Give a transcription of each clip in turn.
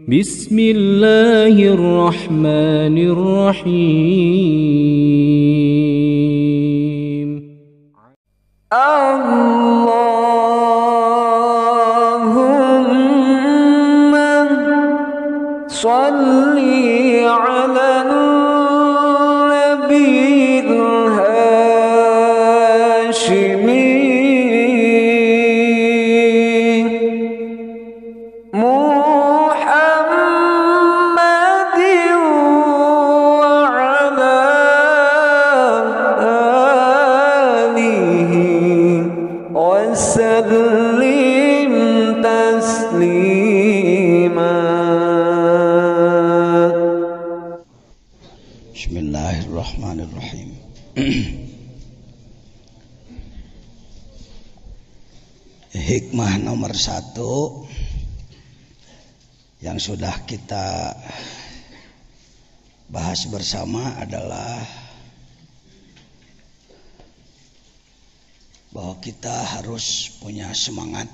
Bismillahirrahmanirrahim. Allahumma sholli ala nabiyil hashimi Muhammadin wa ala alihi wa sallim taslima. Bismillahirrahmanirrahim. Hikmah nomor 1 yang sudah kita bahas bersama adalah bahwa kita harus punya semangat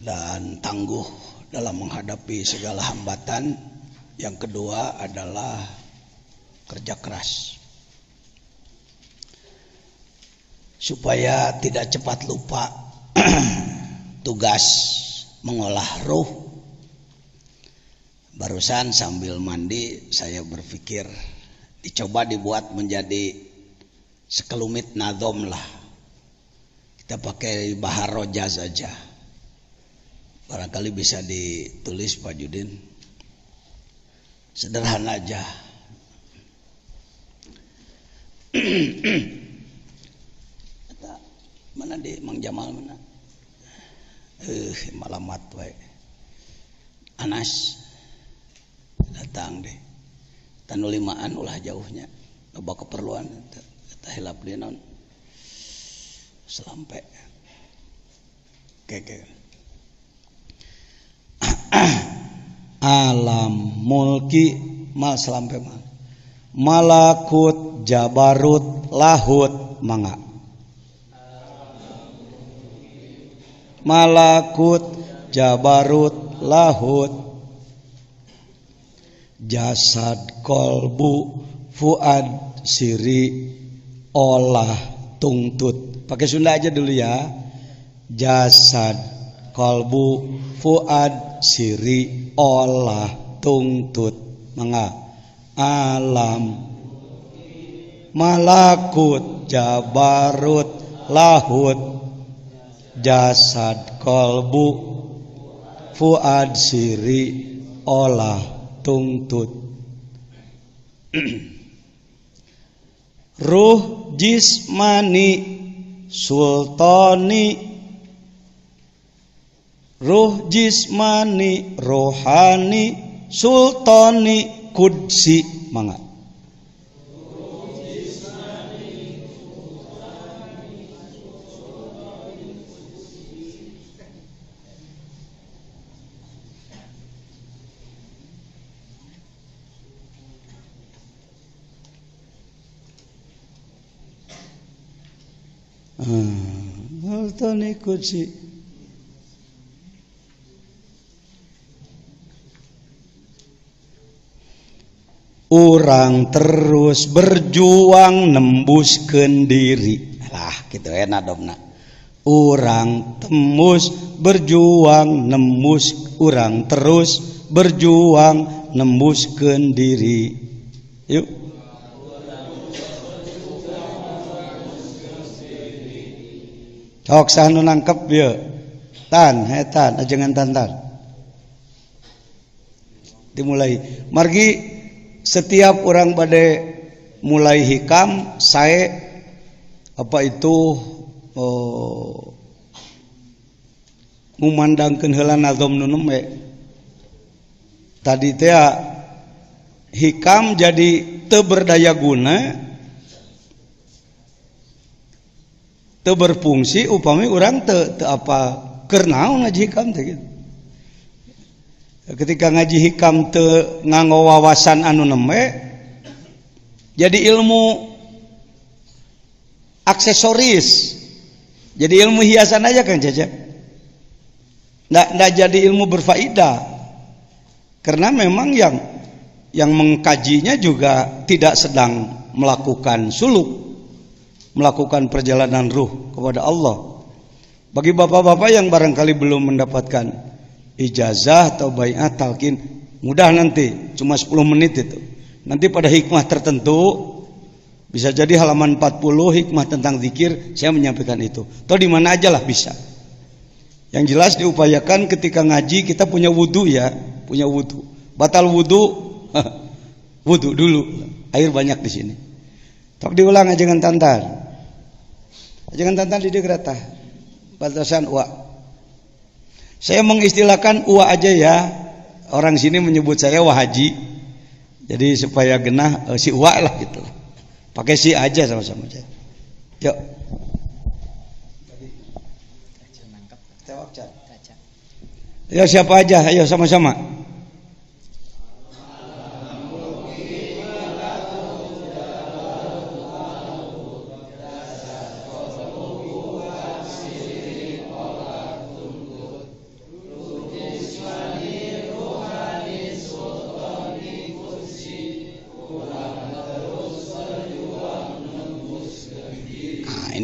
dan tangguh dalam menghadapi segala hambatan. Yang kedua adalah kerja keras supaya tidak cepat lupa tugas mengolah ruh. Barusan sambil mandi saya berpikir dicoba dibuat menjadi sekelumit nadom lah. Kita pakai bahar roja saja, barangkali bisa ditulis Pak Judin. Sederhana aja. Mana di Mang Jamal mana? Malamat wae. Anas datang deh. Tanu 5an ulah jauhnya. Loba keperluan eta hilap deui naon. Selampe. Oke. Alam mulki mal selampe mal. Malakut jabarut lahut mangga. Malakut jabarut lahut jasad kolbu fuad siri olah tungtut. Pakai Sunda aja dulu ya. Jasad kolbu fuad siri olah tungtut mangga. Alam malakut jabarut lahut jasad kolbu fuad siri olah tungtut. Ruh jismani sultani, ruh jismani rohani sultani kudsi mangga. Sultani kudsi. Urang terus berjuang nembuskeun diri. Lah kitu nadomna. Urang tembus berjuang nembus, urang terus berjuang nembuskeun diri. Yuk. Sok sanu nangkep ya. Tan, hetan, ajengan tantan. Dimulai. Margi setiap orang bade mulai hikam saya apa itu ngumandangkeun heula nazom nu nembe. Tadi teh hikam jadi teu berdaya guna, teu berfungsi upami urang teu apa keur naon ngaji hikam teh gitu. Ketika ngaji hikam teu nganggo wawasan anu nembe jadi ilmu aksesoris, jadi ilmu hiasan aja Kang Cecep. Nggak jadi ilmu berfaedah. Karena memang yang mengkajinya juga tidak sedang melakukan suluk, melakukan perjalanan ruh kepada Allah. Bagi bapak-bapak yang barangkali belum mendapatkan ijazah atau baiat talqin, mudah nanti, cuma 10 menit itu. Nanti pada hikmah tertentu, bisa jadi halaman 40 hikmah tentang zikir, saya menyampaikan itu. Atau di mana aja lah bisa. Yang jelas diupayakan ketika ngaji kita punya wudu ya, punya wudu. Batal wudu, wudu dulu. Air banyak di sini. Tapi diulang ajangan tantan. Ajangan tantan di degrata. Batasan uwa. Saya mengistilahkan uwa aja ya. Orang sini menyebut saya wahaji. Jadi supaya genah si uwa lah gitu. Pakai si aja sama-sama aja. Yuk. Ya siapa aja, ayo sama-sama.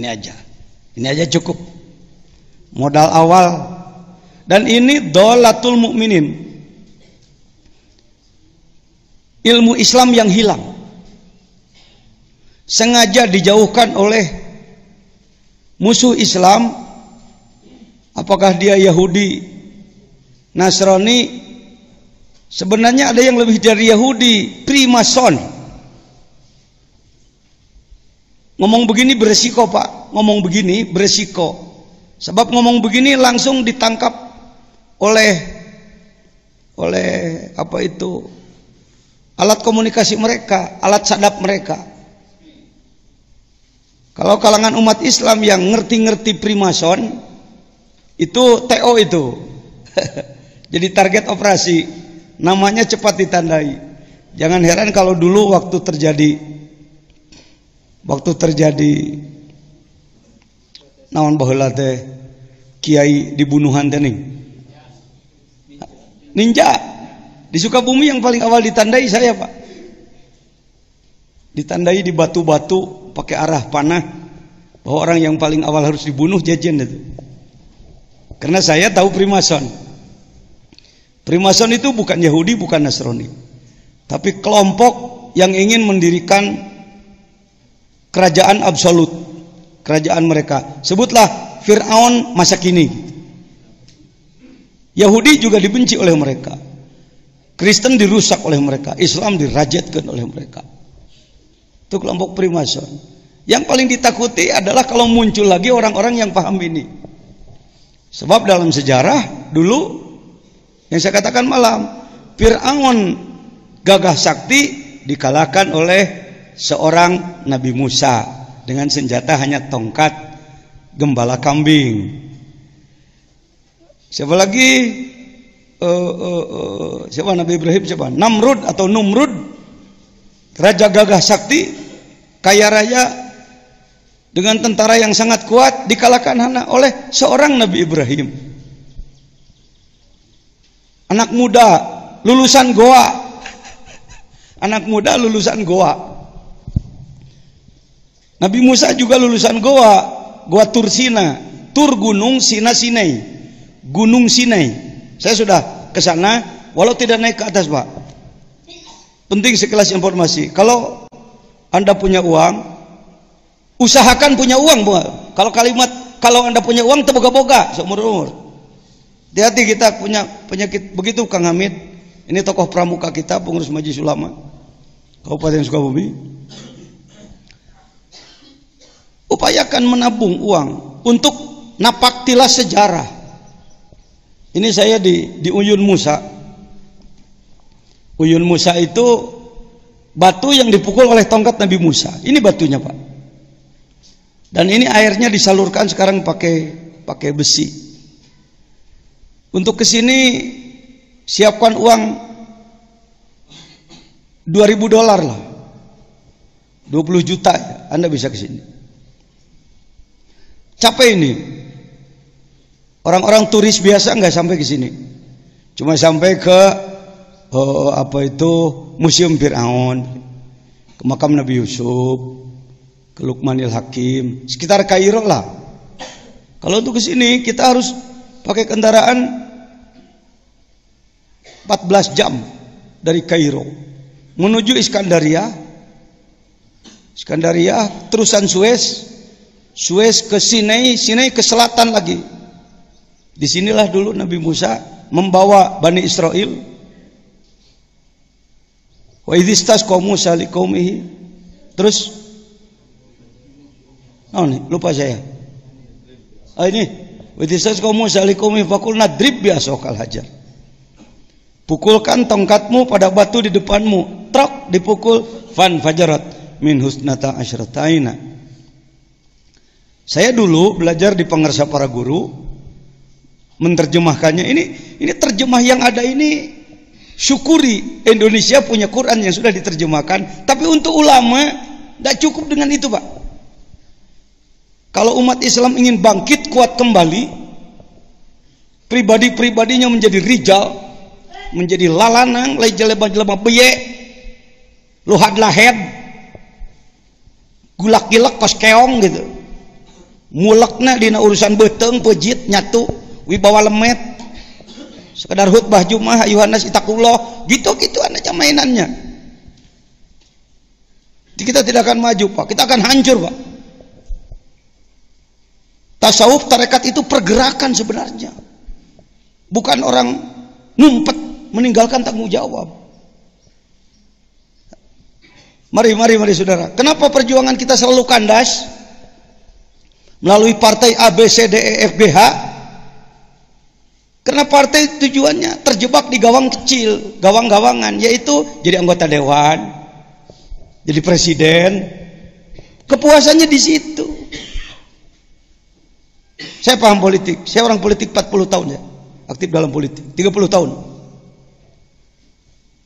Nah, ini aja cukup. Modal awal. Dan ini dolatul mukminin, ilmu Islam yang hilang, sengaja dijauhkan oleh musuh Islam. Apakah dia Yahudi, Nasrani? Sebenarnya ada yang lebih dari Yahudi, Primason. Ngomong begini beresiko Pak, ngomong begini beresiko. Sebab ngomong begini langsung ditangkap oleh apa itu, alat komunikasi mereka, alat sadap mereka. Kalau kalangan umat Islam yang ngerti-ngerti Primason, itu TO itu jadi target operasi, namanya cepat ditandai. Jangan heran kalau dulu waktu terjadi naon baheula teh kiai dibunuhan teh ninja di Sukabumi yang paling awal ditandai saya Pak, ditandai di batu-batu pakai arah panah bahwa orang yang paling awal harus dibunuh Jejen itu. Karena saya tahu Primason itu bukan Yahudi, bukan Nasrani, tapi kelompok yang ingin mendirikan kerajaan absolut, kerajaan mereka. Sebutlah Fir'aun masa kini. Yahudi juga dibenci oleh mereka, Kristen dirusak oleh mereka, Islam dirajatkan oleh mereka. Itu kelompok Primason. Yang paling ditakuti adalah kalau muncul lagi orang-orang yang paham ini. Sebab dalam sejarah dulu yang saya katakan malam, Fir'aun gagah sakti dikalahkan oleh seorang Nabi Musa dengan senjata hanya tongkat gembala kambing. Siapa lagi? Siapa Nabi Ibrahim? Siapa? Namrud atau Numrud, raja gagah sakti, kaya raya, dengan tentara yang sangat kuat, dikalahkan hanya oleh seorang Nabi Ibrahim. Anak muda lulusan Goa, anak muda lulusan Goa. Nabi Musa juga lulusan Goa, Goa Tursina, Tur gunung, Sina Sinai. Gunung Sinai. Saya sudah ke sana walau tidak naik ke atas, Pak. Penting sekelas informasi. Kalau Anda punya uang, usahakan punya uang, Pak. Kalau Anda punya uang terboga-boga seumur-umur. Hati-hati, kita punya penyakit begitu, Kang Hamid. Ini tokoh pramuka kita, pengurus Majelis Ulama Kabupaten Sukabumi. Upayakan menabung uang untuk napak tilas sejarah. Ini saya di Uyun Musa. Uyun Musa itu batu yang dipukul oleh tongkat Nabi Musa. Ini batunya, Pak. Dan ini airnya disalurkan sekarang pakai besi. Untuk kesini siapkan uang $2.000 lah, 20 juta ya, Anda bisa kesini. Capek ini. Orang-orang turis biasa nggak sampai ke sini, cuma sampai ke Museum Fir'aun, ke makam Nabi Yusuf, ke Luqmanil Hakim, sekitar Kairo lah. Kalau untuk ke sini kita harus pakai kendaraan 14 jam dari Kairo menuju Iskandaria, terusan Suez ke Sinai ke selatan lagi. Disinilah dulu Nabi Musa membawa Bani Israel. Wa idhistasqa Musa liqaumihi. Terus lupa saya. Ini wa idhistasqa Musa liqaumihi faqulna drib bi'asokal hajar. Pukulkan tongkatmu pada batu di depanmu. Trok dipukul, fan fajarat min husnata asyrataina. Saya dulu belajar di Pangarsa Para Guru, menerjemahkannya. Ini terjemah yang ada ini, syukuri Indonesia punya Quran yang sudah diterjemahkan. Tapi untuk ulama tidak cukup dengan itu, Pak. Kalau umat Islam ingin bangkit kuat kembali, pribadi-pribadinya menjadi rijal, menjadi lalanang, jelema-jelema beye, luhad lahed, gulak-gilak pas keong gitu, mulekna dina urusan beteng, pejit, nyatu, wibawa lemet, sekedar khutbah Jumat, Yohanes itakullah, gitu-gitu aja mainannya. Kita tidak akan maju, Pak. Kita akan hancur, Pak. Tasawuf tarekat itu pergerakan sebenarnya, bukan orang ngumpet meninggalkan tanggung jawab. Mari saudara. Kenapa perjuangan kita selalu kandas? Melalui partai A, B, C, D, E, F, G, H. Karena partai tujuannya terjebak di gawang kecil, gawang-gawangan, yaitu jadi anggota dewan, jadi presiden. Kepuasannya di situ. Saya paham politik. Saya orang politik 40 tahun ya. Aktif dalam politik 30 tahun.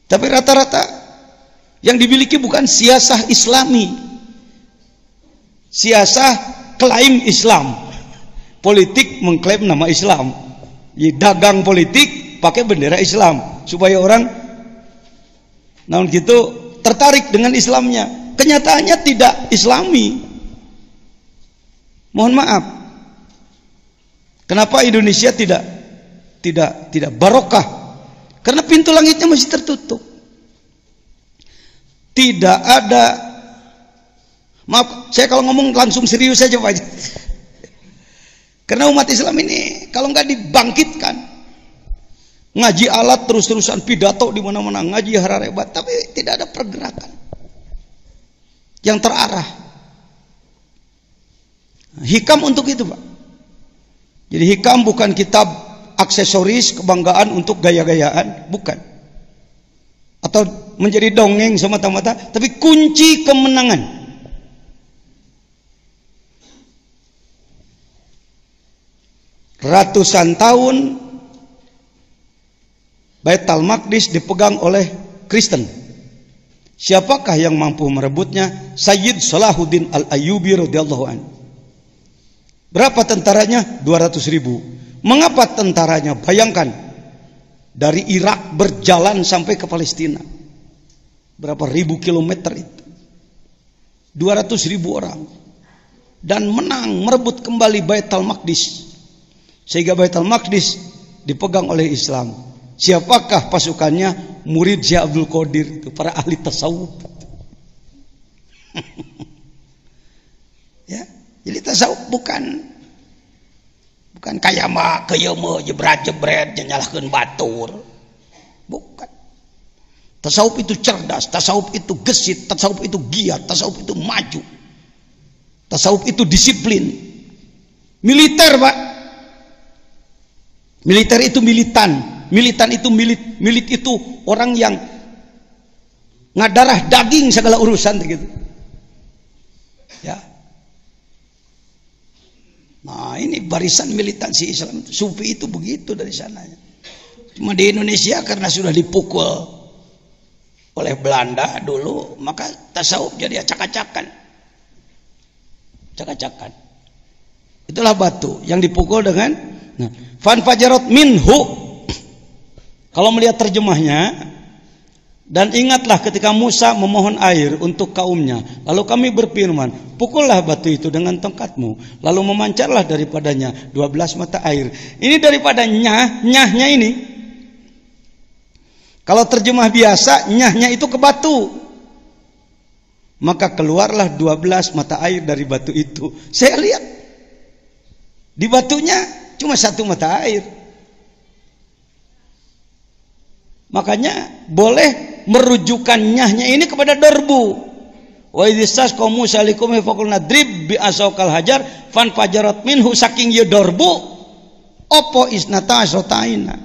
Tapi rata-rata yang dimiliki bukan siasah Islami, siasah klaim Islam. Politik mengklaim nama Islam, jadi dagang politik pakai bendera Islam supaya orang namun gitu tertarik dengan Islamnya. Kenyataannya tidak Islami. Mohon maaf. Kenapa Indonesia tidak barokah? Karena pintu langitnya masih tertutup. Tidak ada, maaf, saya kalau ngomong langsung serius saja Pak. Karena umat Islam ini kalau nggak dibangkitkan, ngaji alat terus-terusan, pidato di mana-mana, ngaji hararebat, tapi tidak ada pergerakan yang terarah. Hikam untuk itu, Pak. Jadi hikam bukan kitab aksesoris kebanggaan untuk gaya-gayaan, bukan. Atau menjadi dongeng semata-mata, tapi kunci kemenangan. Ratusan tahun Baitul Maqdis dipegang oleh Kristen. Siapakah yang mampu merebutnya? Sayyid Salahuddin Al-Ayyubi radhiyallahu anhu. Berapa tentaranya? 200.000. Mengapa tentaranya? Bayangkan, dari Irak berjalan sampai ke Palestina, berapa ribu kilometer itu, 200.000 orang, dan menang, merebut kembali Baitul Maqdis, sehingga Baitul Maqdis dipegang oleh Islam. Siapakah pasukannya? Murid Syekh Abdul Qadir, itu para ahli tasawuf. Ya, jadi tasawuf bukan kayama kayama jebret-jebret nyalahkeun batur. Bukan. Tasawuf itu cerdas, tasawuf itu gesit, tasawuf itu giat, tasawuf itu maju. Tasawuf itu disiplin. Militer, Pak. Militer itu militan. Militan itu milit itu orang yang ngadarah daging segala urusan gitu. Ya. Nah, ini barisan militansi Islam. Sufi itu begitu dari sananya. Cuma di Indonesia karena sudah dipukul oleh Belanda dulu, maka tasawuf jadi acak-acakan. Acak-acakan. Itulah batu yang dipukul dengan Nah, fanfajarat minhu, kalau melihat terjemahnya, dan ingatlah ketika Musa memohon air untuk kaumnya, lalu kami berfirman, pukullah batu itu dengan tongkatmu, lalu memancarlah daripadanya 12 mata air. Ini daripada nyahnya ini. Kalau terjemah biasa, nyahnya itu ke batu, maka keluarlah 12 mata air dari batu itu. Saya lihat di batunya cuma 1 mata air. Makanya boleh merujukan nyahnya ini kepada darbu. Wa idzas qaum Musa likum faqulna drib bi asaqal hajar fanfajarat minhu, saking ye darbu opo isnata asrotaina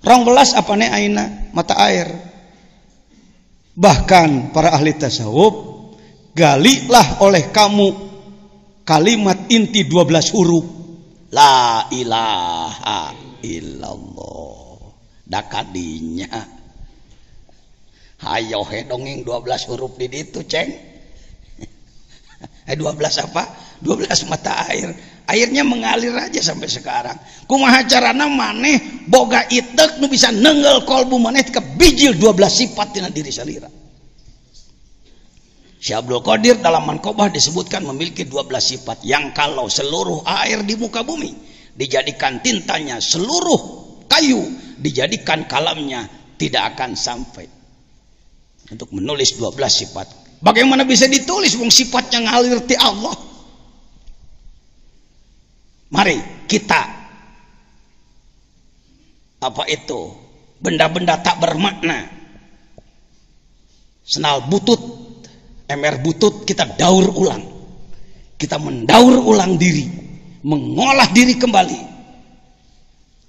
12 apane aina mata air. Bahkan para ahli tasawuf, galilah oleh kamu kalimat inti 12 huruf la ilaha illallah. Dakadinya hayo he dongeng 12 huruf di ditu ceng. 12 apa? 12 mata air. Airnya mengalir aja sampai sekarang. Kumaha carana maneh boga itek nu bisa nenggel kolbu maneh ke bijil 12 sifat tina diri salira. Syekh Abdul Qadir dalam Manqobah disebutkan memiliki 12 sifat yang kalau seluruh air di muka bumi dijadikan tintanya, seluruh kayu dijadikan kalamnya, tidak akan sampai untuk menulis 12 sifat. Bagaimana bisa ditulis wong sifatnya ngalir ti Allah? Mari kita apa itu benda-benda tak bermakna, senal butut, ember butut, kita daur ulang, kita mendaur ulang diri, mengolah diri kembali.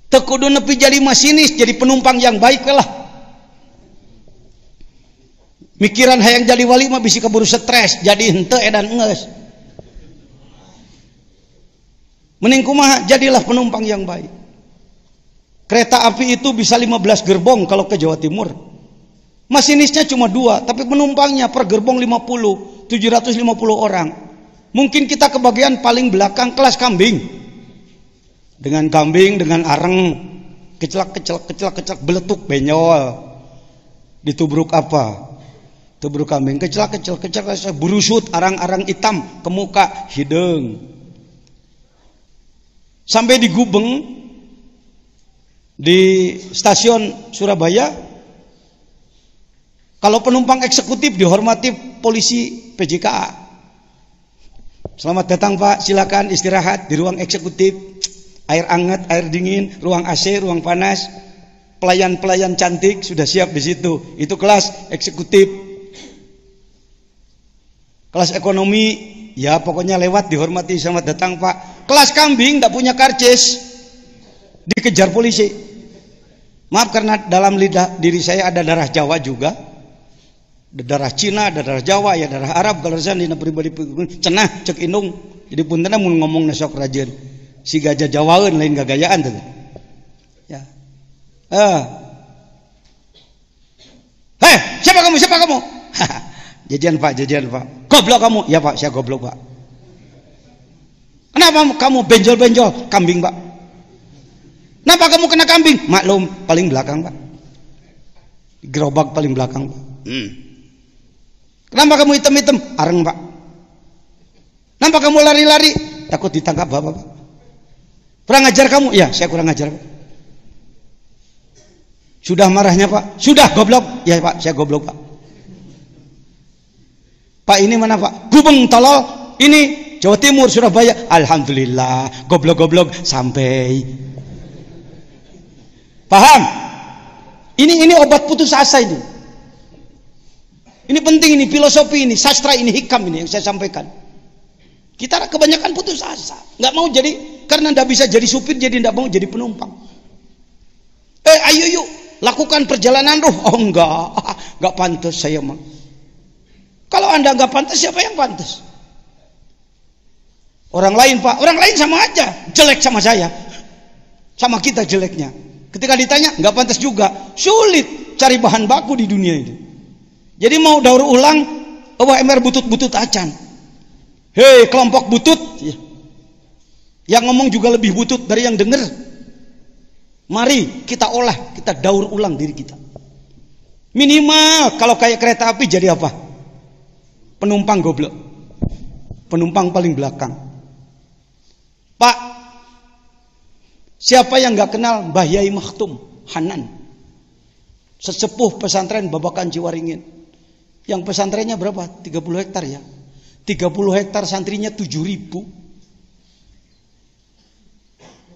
Tekudu nepi jadi masinis, jadi penumpang yang baik lah. Mikiran hayang jadi wali mah bisi keburu stres, jadi henteu edan enggeus. Mending kumaha, jadilah penumpang yang baik. Kereta api itu bisa 15 gerbong kalau ke Jawa Timur. Masinisnya cuma 2, tapi penumpangnya per gerbong 50, 750 orang. Mungkin kita kebagian paling belakang kelas kambing. Dengan kambing, dengan areng, kecelak beletuk benyol. Ditubruk apa? Tubruk kambing, kecelak burusut, arang-arang hitam ke muka, hidung. Sampai di Gubeng, di stasiun Surabaya, kalau penumpang eksekutif dihormati polisi PJKA. Selamat datang Pak, silakan istirahat di ruang eksekutif. Air hangat, air dingin, ruang AC, ruang panas, pelayan-pelayan cantik sudah siap di situ. Itu kelas eksekutif. Kelas ekonomi, ya pokoknya lewat dihormati, selamat datang Pak. Kelas kambing tidak punya karcis, dikejar polisi. Maaf karena dalam lidah diri saya ada darah Jawa juga, ada darah Cina, ada darah Jawa, ya darah Arab. Kalau saya dina pribadi cenah cek indung, jadi puntenna mun ngomong nasok rajin. Si gajah Jawaeun lain gagayaan tuh. Ya. Hei, siapa kamu? Siapa kamu? Jajan Pak. Goblok kamu? Ya Pak, saya goblok Pak. Kenapa kamu benjol-benjol? Kambing Pak. Kenapa kamu kena kambing? Maklum, paling belakang Pak. Gerobak paling belakang Pak. Kenapa kamu hitam-hitam? Areng Pak. Kenapa kamu lari-lari? Takut ditangkap Bapak Pak. Kurang ajar kamu? Ya, saya kurang ajar Pak. Sudah marahnya Pak? Sudah goblok? Ya Pak, saya goblok Pak. Pak ini mana Pak? Gubeng tolol. Ini Jawa Timur, Surabaya. Alhamdulillah, goblok-goblok sampai. Paham? Ini obat putus asa ini. Ini penting, ini filosofi, ini sastra, ini hikam ini yang saya sampaikan. Kita kebanyakan putus asa, nggak mau jadi, karena nggak bisa jadi supir, jadi nggak mau jadi penumpang. Ayo yuk lakukan perjalanan ruh. Oh nggak pantas saya mah. Kalau anda nggak pantas, siapa yang pantas? Orang lain Pak, orang lain sama aja jelek sama saya, sama kita jeleknya. Ketika ditanya nggak pantas juga, sulit cari bahan baku di dunia ini. Jadi mau daur ulang, ember butut-butut acan. Hei kelompok butut, yang ngomong juga lebih butut dari yang denger. Mari kita olah, kita daur ulang diri kita. Minimal kalau kayak kereta api jadi apa? Penumpang goblok. Penumpang paling belakang. Pak, siapa yang gak kenal Mbah Yai Makhtum Hanan, sesepuh pesantren Babakan Ciwaringin, yang pesantrennya berapa? 30 hektar ya. 30 hektar, santrinya 7.000.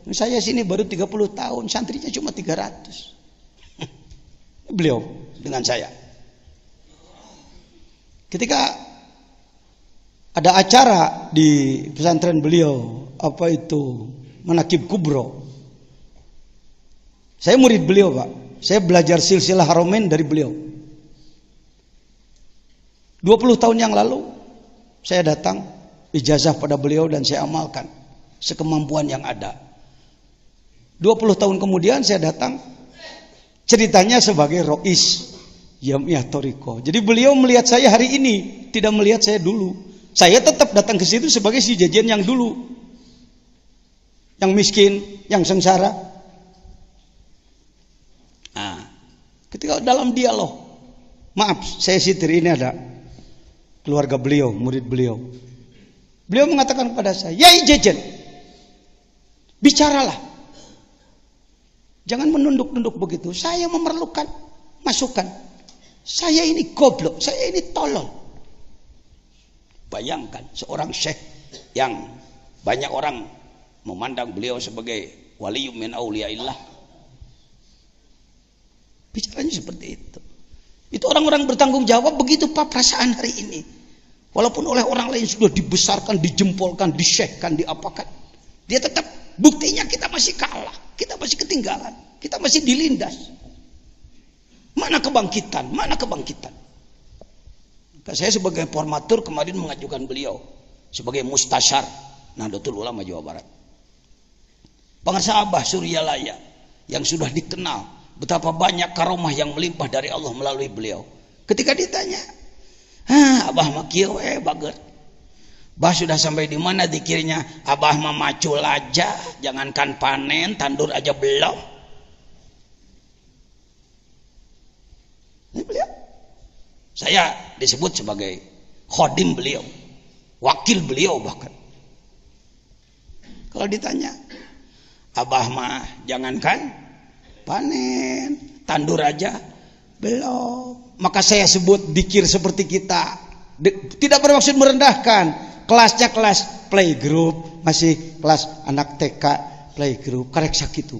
Saya sini baru 30 tahun, santrinya cuma 300. Beliau dengan saya. Ketika ada acara di pesantren beliau, apa itu? Manaqib Kubro. Saya murid beliau, Pak. Saya belajar silsilah Haramain dari beliau. 20 tahun yang lalu saya datang ijazah pada beliau dan saya amalkan sekemampuan yang ada. 20 tahun kemudian saya datang, ceritanya sebagai Rois Jamiah Thariqah. Jadi beliau melihat saya hari ini, tidak melihat saya dulu. Saya tetap datang ke situ sebagai si jajan yang dulu, yang miskin, yang sengsara. Nah, ketika dalam dialog, maaf saya sitir, ini ada keluarga beliau, murid beliau. Beliau mengatakan kepada saya, "Yai jajan, bicaralah. Jangan menunduk-nunduk begitu. Saya memerlukan masukan. Saya ini goblok, saya ini tolol." Bayangkan seorang syekh yang banyak orang memandang beliau sebagai waliyum min auliyaillah. Bicaranya seperti itu. Itu orang-orang bertanggung jawab, begitu Pak perasaan hari ini. Walaupun oleh orang lain sudah dibesarkan, dijempolkan, disyekhkan, diapakan, dia tetap, buktinya kita masih kalah, kita masih ketinggalan, kita masih dilindas. Mana kebangkitan? Mana kebangkitan? Saya sebagai formatur kemarin mengajukan beliau sebagai mustasyar Nahdlatul Ulama Jawa Barat. Pengarsa Abah Suryalaya yang sudah dikenal betapa banyak karomah yang melimpah dari Allah melalui beliau. Ketika ditanya, Abah mah kieu bager. Bah sudah sampai di mana dikirnya? Abah mah macul aja, jangankan panen, tandur aja belum. Ini beliau. Saya disebut sebagai khodim beliau, wakil beliau bahkan. Kalau ditanya, Abah mah jangankan panen, tandur aja belum. Maka saya sebut dikir seperti kita. Tidak bermaksud merendahkan. Kelasnya kelas playgroup, masih kelas anak TK playgroup, karek sakitu.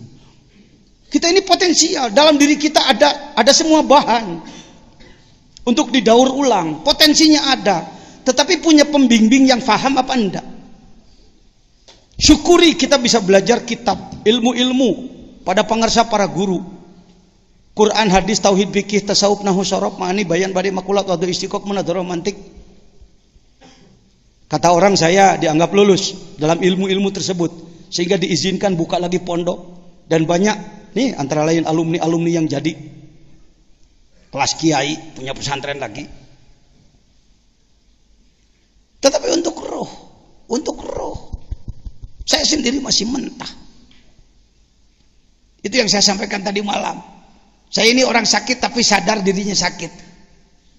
Kita ini potensial, dalam diri kita ada semua bahan untuk didaur ulang, potensinya ada, tetapi punya pembimbing yang faham apa enggak? Syukuri kita bisa belajar kitab, ilmu-ilmu pada pengarsa para guru. Quran, hadis, tauhid, fikih, tasawuf, nahwu, sorof, ma'ani, bayan, badi, makulat, wadu, istiqoq, munadharah, mantik. Kata orang saya dianggap lulus dalam ilmu-ilmu tersebut, sehingga diizinkan buka lagi pondok, dan banyak nih antara lain alumni-alumni yang jadi kelas kiai, punya pesantren lagi. Tetapi untuk roh, saya sendiri masih mentah. Itu yang saya sampaikan tadi malam. Saya ini orang sakit tapi sadar dirinya sakit,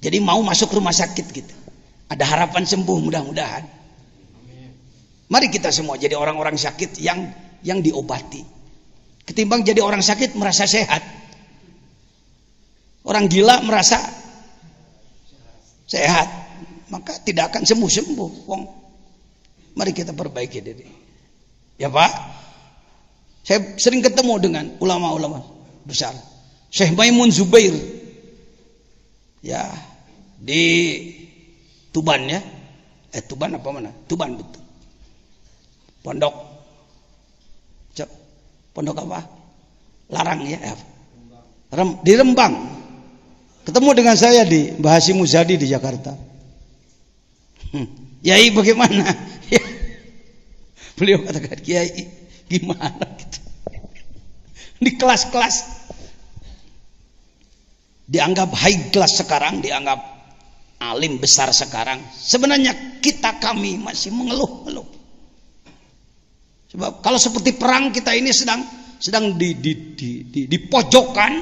jadi mau masuk rumah sakit gitu. Ada harapan sembuh mudah-mudahan. Mari kita semua jadi orang-orang sakit yang diobati, ketimbang jadi orang sakit merasa sehat. Orang gila merasa sehat, maka tidak akan sembuh-sembuh. Mari kita perbaiki diri. Ya Pak, saya sering ketemu dengan ulama-ulama besar. Syekh Maimun Zubair, ya di Tuban ya, Tuban apa mana? Tuban betul. Pondok apa? Larang ya, di Rembang. Ketemu dengan saya di Mbah Hasyim Muzadi di Jakarta. Yai bagaimana? Beliau katakan, Kiai gimana gitu. Di kelas-kelas dianggap high class sekarang, dianggap alim besar sekarang. Sebenarnya kami masih mengeluh-ngeluh. Sebab kalau seperti perang kita ini sedang sedang di pojokan,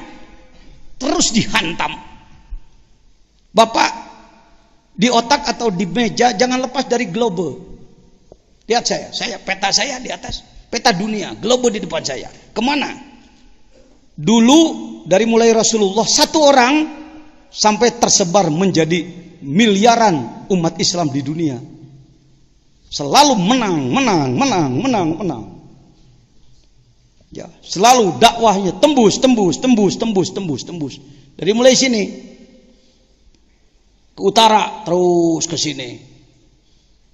terus dihantam. Bapak di otak atau di meja jangan lepas dari globe. Lihat saya peta saya di atas, peta dunia, globe di depan saya. Kemana? Dulu dari mulai Rasulullah satu orang sampai tersebar menjadi miliaran umat Islam di dunia. Selalu menang. Ya, selalu dakwahnya tembus. Dari mulai sini ke utara terus ke sini,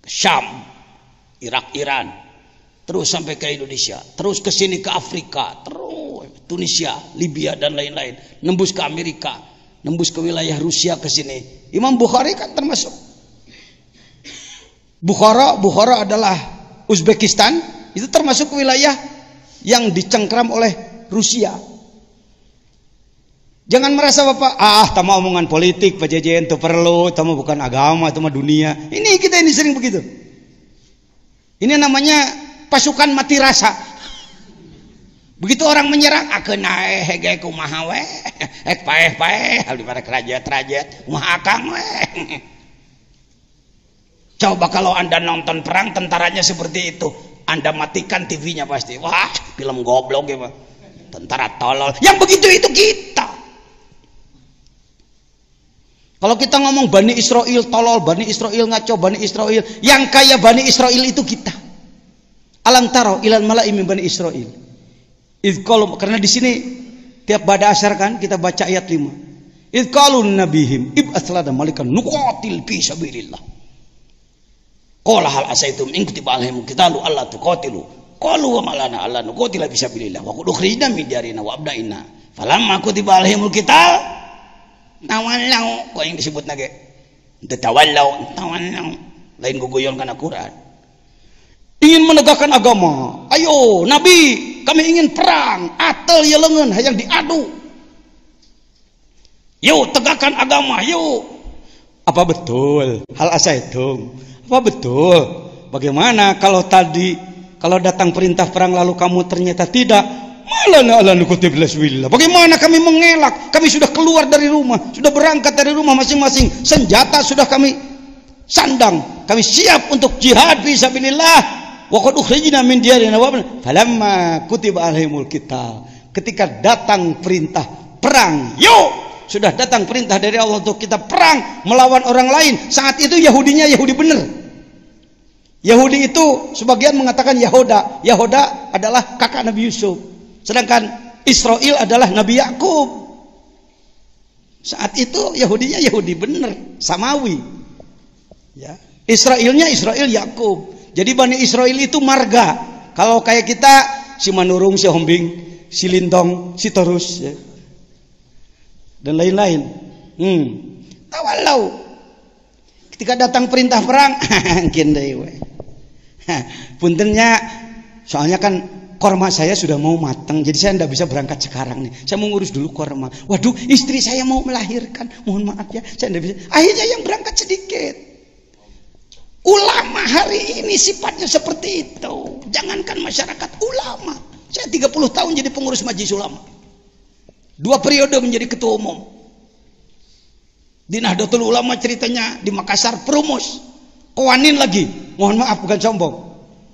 ke Syam, Irak, Iran, terus sampai ke Indonesia, terus ke sini ke Afrika, terus Tunisia, Libya dan lain-lain, nembus ke Amerika, nembus ke wilayah Rusia ke sini. Imam Bukhari kan termasuk. Bukhara adalah Uzbekistan, itu termasuk wilayah yang dicengkram oleh Rusia. Jangan merasa Bapak, tama omongan politik, Pak Jejen, itu perlu, tama bukan agama, tama dunia. Ini kita sering begitu. Ini namanya pasukan mati rasa. Begitu orang menyerang, akeun hege kumaha we, paeh, di para kerajat, kumaha akang we. Coba kalau Anda nonton perang, tentaranya seperti itu, Anda matikan TV-nya pasti. Wah, film goblok ya Pak. Tentara tolol. Yang begitu itu kita. Kalau kita ngomong Bani Israel tolol, Bani Israel ngaco, Bani Israel, yang kaya Bani Israel itu kita. Alam taro ilal mala'i min Bani Israel. Karena di sini tiap pada asar kan kita baca ayat 5. Idh qalu nabihim ib'ats lana malikan nuqatil fi sabilillah. Qala hal asaitum in kutiba alaihim qitalu alla tuqatilu qalu wa malana alla nuqatila fi sabilillah wa qad ukhrijna min diyarina wa abnaina falamma kutiba alaihimul qital tawallau. Kok yang disebut nage tawallau lain guguyon kana Quran. Ingin menegakkan agama, ayo Nabi, kami ingin perang, atel ya leungeun hayang diadu. Yuk tegakkan agama, yuk. Apa betul hal asaitum? Apa betul? Bagaimana kalau datang perintah perang lalu kamu ternyata tidak? Bagaimana kami mengelak? Kami sudah keluar dari rumah, sudah berangkat dari rumah masing-masing, senjata sudah kami sandang, kami siap untuk jihad fi sabilillah. Wa qad ukhrijna min diyarina wa falamma kutiba alaihimul qital. Ketika datang perintah perang, yuk! Sudah datang perintah dari Allah untuk kita perang melawan orang lain. Saat itu Yahudinya Yahudi benar. Yahudi itu sebagian mengatakan Yahoda. Yahoda adalah kakak Nabi Yusuf. Sedangkan Israel adalah Nabi Yakub. Saat itu Yahudinya Yahudi benar, Samawi. Ya. Israelnya Israel Yakub. Jadi Bani Israel itu marga. Kalau kayak kita si Manurung, si Hombing, si Lintong, si Torus, ya. Dan lain-lain. Tawalau. Ketika datang perintah perang, puntennya, soalnya kan korma saya sudah mau matang, jadi saya tidak bisa berangkat sekarang nih. Saya mau ngurus dulu korma. Waduh, istri saya mau melahirkan, mohon maaf ya, saya tidak bisa. Akhirnya yang berangkat sedikit. Ulama hari ini sifatnya seperti itu. Jangankan masyarakat, ulama. Saya 30 tahun jadi pengurus majelis ulama. 2 periode menjadi ketua umum. Di Nahdlatul Ulama ceritanya di Makassar perumus. Kawanin lagi. Mohon maaf bukan sombong.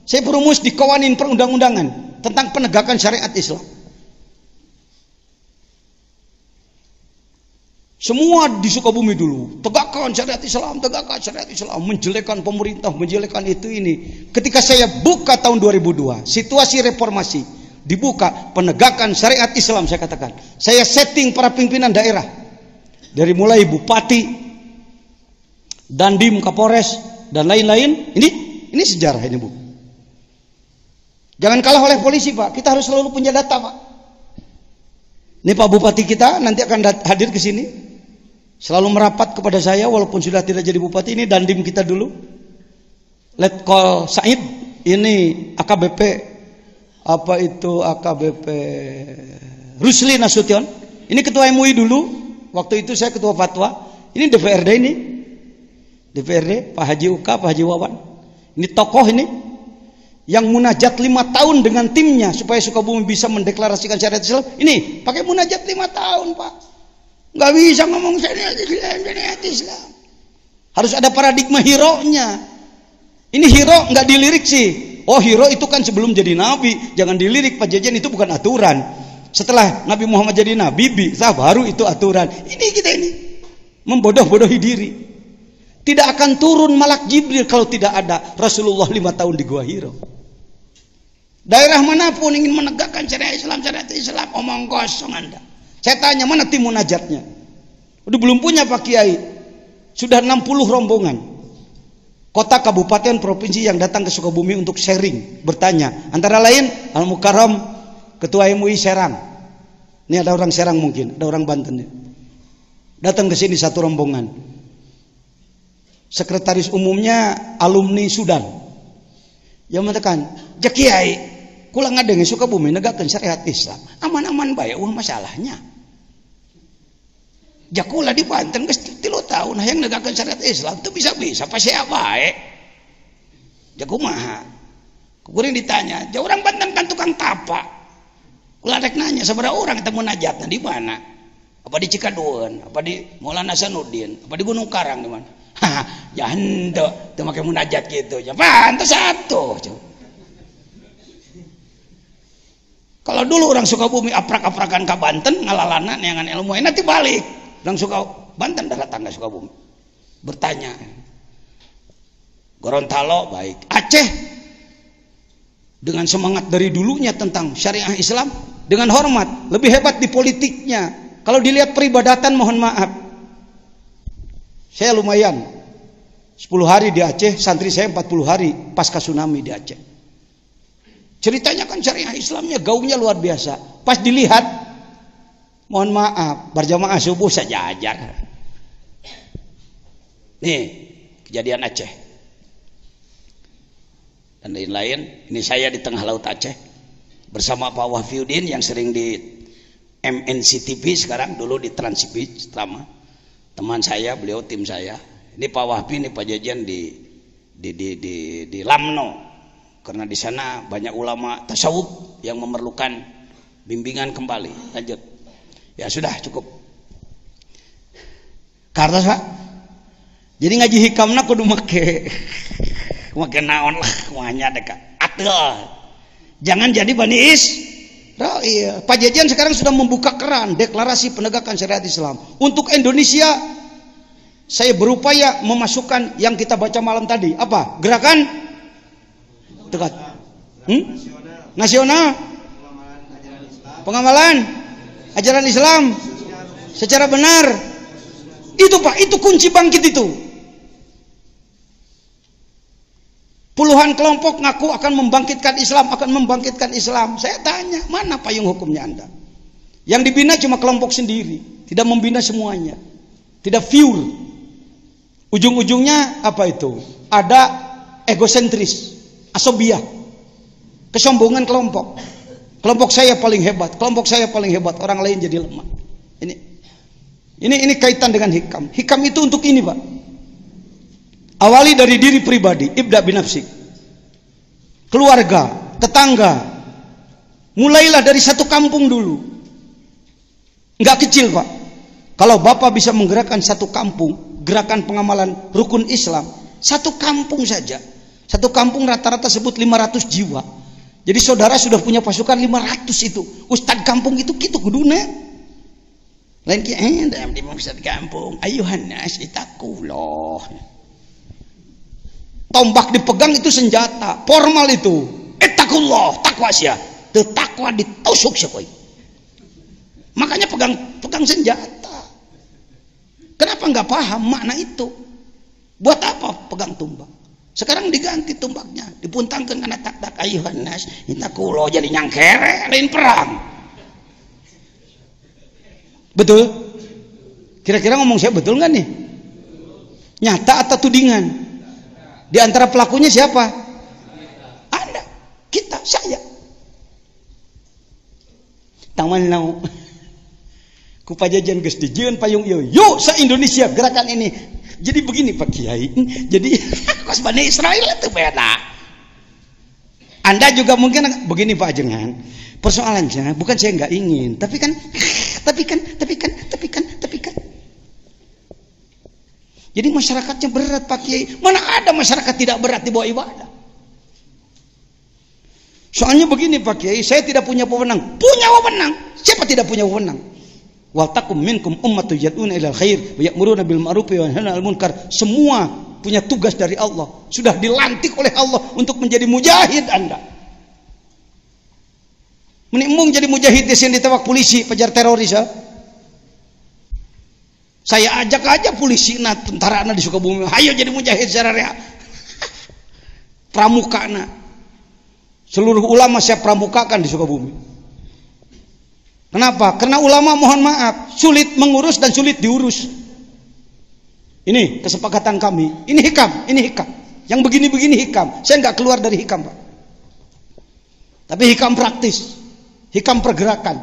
Saya perumus di kawanin perundang-undangan tentang penegakan syariat Islam. Semua di Sukabumi dulu. Tegakkan syariat Islam, menjelekkan pemerintah, menjelekkan itu ini. Ketika saya buka tahun 2002, situasi reformasi, dibuka penegakan syariat Islam, saya katakan. Saya setting para pimpinan daerah. Dari mulai bupati, Dandim, Kapolres, dan lain-lain. Ini sejarah ini, Bu. Jangan kalah oleh polisi, Pak. Kita harus selalu punya data, Pak. Ini Pak Bupati kita nanti akan hadir ke sini. Selalu merapat kepada saya walaupun sudah tidak jadi bupati. Ini Dandim kita dulu. Letkol Said, ini AKBP AKBP Rusli Nasution. Ini ketua MUI dulu. Waktu itu saya ketua fatwa. Ini DPRD DPRD Pak Haji Uka, Pak Haji Wawan. Ini tokoh ini. yang munajat 5 tahun dengan timnya supaya Sukabumi bisa mendeklarasikan syariat Islam. Ini pakai munajat 5 tahun, Pak. Nggak bisa ngomong syariat Islam. Harus ada paradigma hero-nya. Ini hero nggak dilirik sih. Oh, hero itu kan sebelum jadi nabi, jangan dilirik Pak Jajan, itu bukan aturan. Setelah Nabi Muhammad jadi nabi, baru itu aturan. Ini kita ini membodoh-bodohi diri. Tidak akan turun malak Jibril kalau tidak ada Rasulullah 5 tahun di Gua Hiro. Daerah manapun ingin menegakkan syariat Islam, omong kosong Anda. Saya tanya, mana tim munajatnya? Udah belum punya Pak Kiai. Sudah 60 rombongan. Kota, kabupaten, provinsi yang datang ke Sukabumi untuk sharing, bertanya. Antara lain Al-Mukarram, Ketua MUI Serang. Ini ada orang Serang mungkin, ada orang Banten. Datang ke sini satu rombongan. Sekretaris umumnya alumni Sudan. Yang mengatakan, "Ja Kiai, kula ngadenge Sukabumi negakkeun syariat Islam. Aman-aman bae eueuh masalahnya. Ja kula di Banten geus 3 tahun hayang negakkeun syariat Islam teu bisa-bisa pasea bae." Ja kumaha? Kuring ditanya, "Ja urang Banten kan tukang tapa." Kula rek nanya, sabaraha urang kita munajatna di mana? Apa di Cikadueun, apa di Maulana Hasanuddin, apa di Gunung Karang di mana? Hah, jangan tuh make munajat gitu. Ya pantas satu. Kalau dulu orang Sukabumi aprak-aprakan ke Banten ngalalana neangan ilmu, nanti balik. Orang Banten darah tangga Sukabumi. Bertanya. Gorontalo baik. Aceh dengan semangat dari dulunya tentang syariah Islam, dengan hormat, lebih hebat di politiknya. Kalau dilihat peribadatan, mohon maaf. Saya lumayan 10 hari di Aceh, santri saya 40 hari pasca tsunami di Aceh. Ceritanya kan syariah Islamnya gaungnya luar biasa. Pas dilihat, mohon maaf, berjamaah subuh saja ajar. Nih, kejadian Aceh. Dan lain-lain, ini saya di tengah laut Aceh bersama Pak Wahfiuddin yang sering di MNC TV, sekarang dulu di Trans TV selama. Teman saya, beliau tim saya. Ini Pak Wahfi, ini Pak Jajan di Lamno, karena di sana banyak ulama tasawuf yang memerlukan bimbingan kembali. Lanjut. Ya sudah cukup. Karena Pak. Jadi ngaji hikamna kudu make naon lah, kumaha deka. Atel. Jangan jadi Bani Israil. Pak Jajan sekarang sudah membuka keran deklarasi penegakan syariat Islam untuk Indonesia. Saya berupaya memasukkan yang kita baca malam tadi. Apa? Gerakan dekat nasional pengamalan ajaran Islam secara benar. Itu Pak, itu kunci bangkit itu. Puluhan kelompok ngaku akan membangkitkan Islam, Saya tanya, mana payung hukumnya Anda? Yang dibina cuma kelompok sendiri, tidak membina semuanya, tidak pure. Ujung-ujungnya apa itu? Ada egosentris, asobiah, kesombongan kelompok. Kelompok saya paling hebat, orang lain jadi lemah. Ini kaitan dengan hikam. Hikam itu untuk ini Pak. Awali dari diri pribadi, ibda binafsik. Keluarga, tetangga. Mulailah dari satu kampung dulu. Enggak kecil Pak. Kalau Bapak bisa menggerakkan satu kampung, gerakan pengamalan rukun Islam, satu kampung saja. Satu kampung rata-rata sebut 500 jiwa. Jadi saudara sudah punya pasukan 500 itu. Ustadz kampung itu gitu kuduna. Lain dalam di ustadz kampung, ayuhan nas itakullah. Tombak dipegang itu senjata, formal itu. Ittaqullah, takwa sia. Teu takwa ditusuk sekoi. Makanya pegang senjata. Kenapa nggak paham makna itu? Buat apa pegang tombak? Sekarang diganti tombaknya, dipuntangkan karena tak ayuhan nas ittaqullah, jadi nyangkere lain perang. Betul? Kira-kira ngomong saya betul nggak nih? Nyata atau tudingan? Di antara pelakunya siapa? Anda, kita, saya. Taman nau. Ku pajajan geus dijieun payung ieu. Yuk se-Indonesia gerakan ini. Jadi begini Pak Kiai. Jadi kos Bani Israil itu beda. Anda juga mungkin begini Pak Jengan. Persoalannya bukan saya nggak ingin, tapi kan. Jadi masyarakatnya berat Pak Kiai. Mana ada masyarakat tidak berat di bawah ibadah? Soalnya begini Pak Kiai, saya tidak punya wewenang. Punya wewenang. Siapa tidak punya wewenang? Wal takum minkum ummatun yad'una ilal khair wa ya'muruna bil ma'ruf wa yanhauna 'anil munkar. Semua punya tugas dari Allah. Sudah dilantik oleh Allah untuk menjadi mujahid Anda. Menimbung jadi mujahid di sini ditembak polisi, kejar teroris ya. Saya ajak aja polisi tentara di Sukabumi, ayo jadi mujahid secara real. Pramuka seluruh ulama saya pramukakan di Sukabumi. Kenapa? Karena ulama mohon maaf sulit mengurus dan sulit diurus. Ini kesepakatan kami. Ini hikam. Yang begini-begini hikam. Saya nggak keluar dari hikam Pak. Tapi hikam praktis. Hikam pergerakan,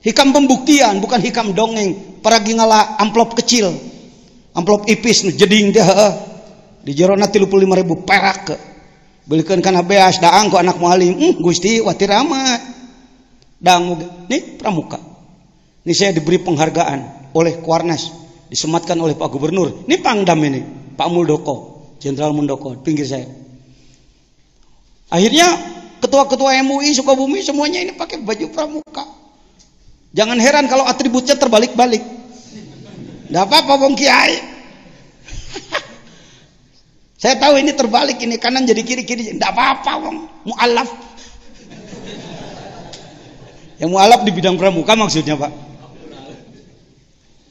hikam pembuktian, bukan hikam dongeng. Paragi ngalah amplop kecil, amplop ipis jeding deh, di jerona 35.000 perak ke, belikan kana beas daang ku anak mualim, gusti watir amat, daang nih pramuka, ini saya diberi penghargaan oleh Kuarnas, disematkan oleh Pak Gubernur, ini Pangdam ini, Pak Muldoko, Jenderal Muldoko, pinggir saya. Akhirnya ketua-ketua MUI Sukabumi semuanya ini pakai baju pramuka. Jangan heran kalau atributnya terbalik-balik. Nggak apa-apa Bung Kiai. Saya tahu ini terbalik, ini kanan jadi kiri-kiri. Nggak apa-apa Bung. Mu'alaf. Yang mu'alaf di bidang pramuka maksudnya Pak.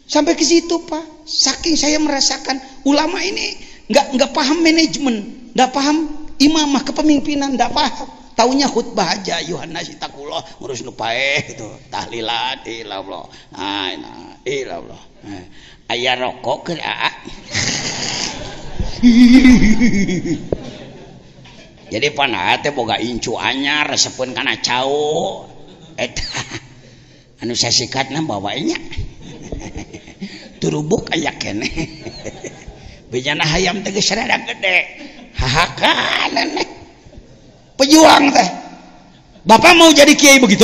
Sampai ke situ Pak. Saking saya merasakan ulama ini nggak paham manajemen, nggak paham imamah kepemimpinan, nggak paham. Taunya khutbah aja, Yohanes itakullah ngurus nupaeh gitu, tahlilan ilallah, ilallah, ayah rokok ke jadi panah teh boga incu anyar resepkeun kana cau, anu saya sikatna bawanya, turubuk aya keneh, bejana hayam teh geus rada gede, hahakan pejuang teh. Bapak mau jadi kiai begitu?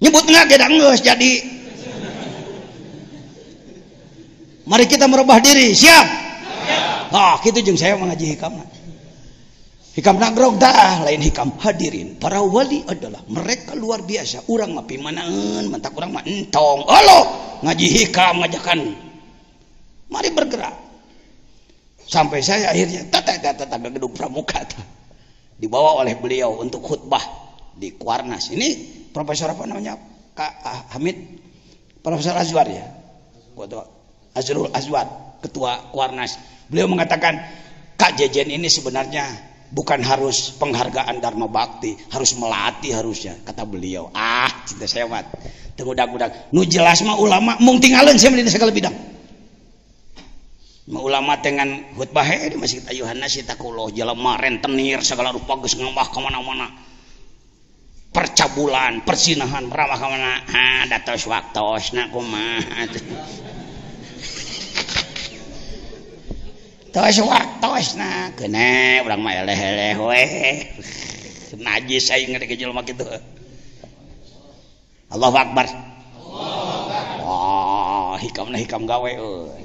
Nyebut nggak gedang geus jadi. Mari kita merubah diri, siap? Gitu jeung saya mengaji hikam. Hikam nagrog dah, lain hikam hadirin. Para wali adalah mereka luar biasa. Urang mah pimanaeun, mantak urang mah entong. Allah ngaji hikam ngajakan. Mari bergerak. Sampai saya akhirnya tata gedung pramuka dibawa oleh beliau untuk khutbah di Kuarnas. Ini profesor apa namanya? Kak Hamid, Profesor Azwar ya, Azrul Azwar, ketua Kuarnas. Beliau mengatakan Kak Jejen ini sebenarnya bukan harus penghargaan Dharma Bakti, harus melatih harusnya, kata beliau. Cinta saya mat, tengudak-udak. Nu jelas mah ulama mung tinggalin saya di segala bidang. Ulama dengan khutbah di Masjid Yohanes itakullah jelema rentenir segala rupa geus ngambah ka mana-mana. Percabulan, persinahan, meramah ka mana? Datos waktosna kumaha. Tos waktosna keuneh urang mah eleh-eleh we. Najis aing ngade ke jelema kitu. Allahu Akbar. Allahu Akbar. Hikamna hikam gawe euy.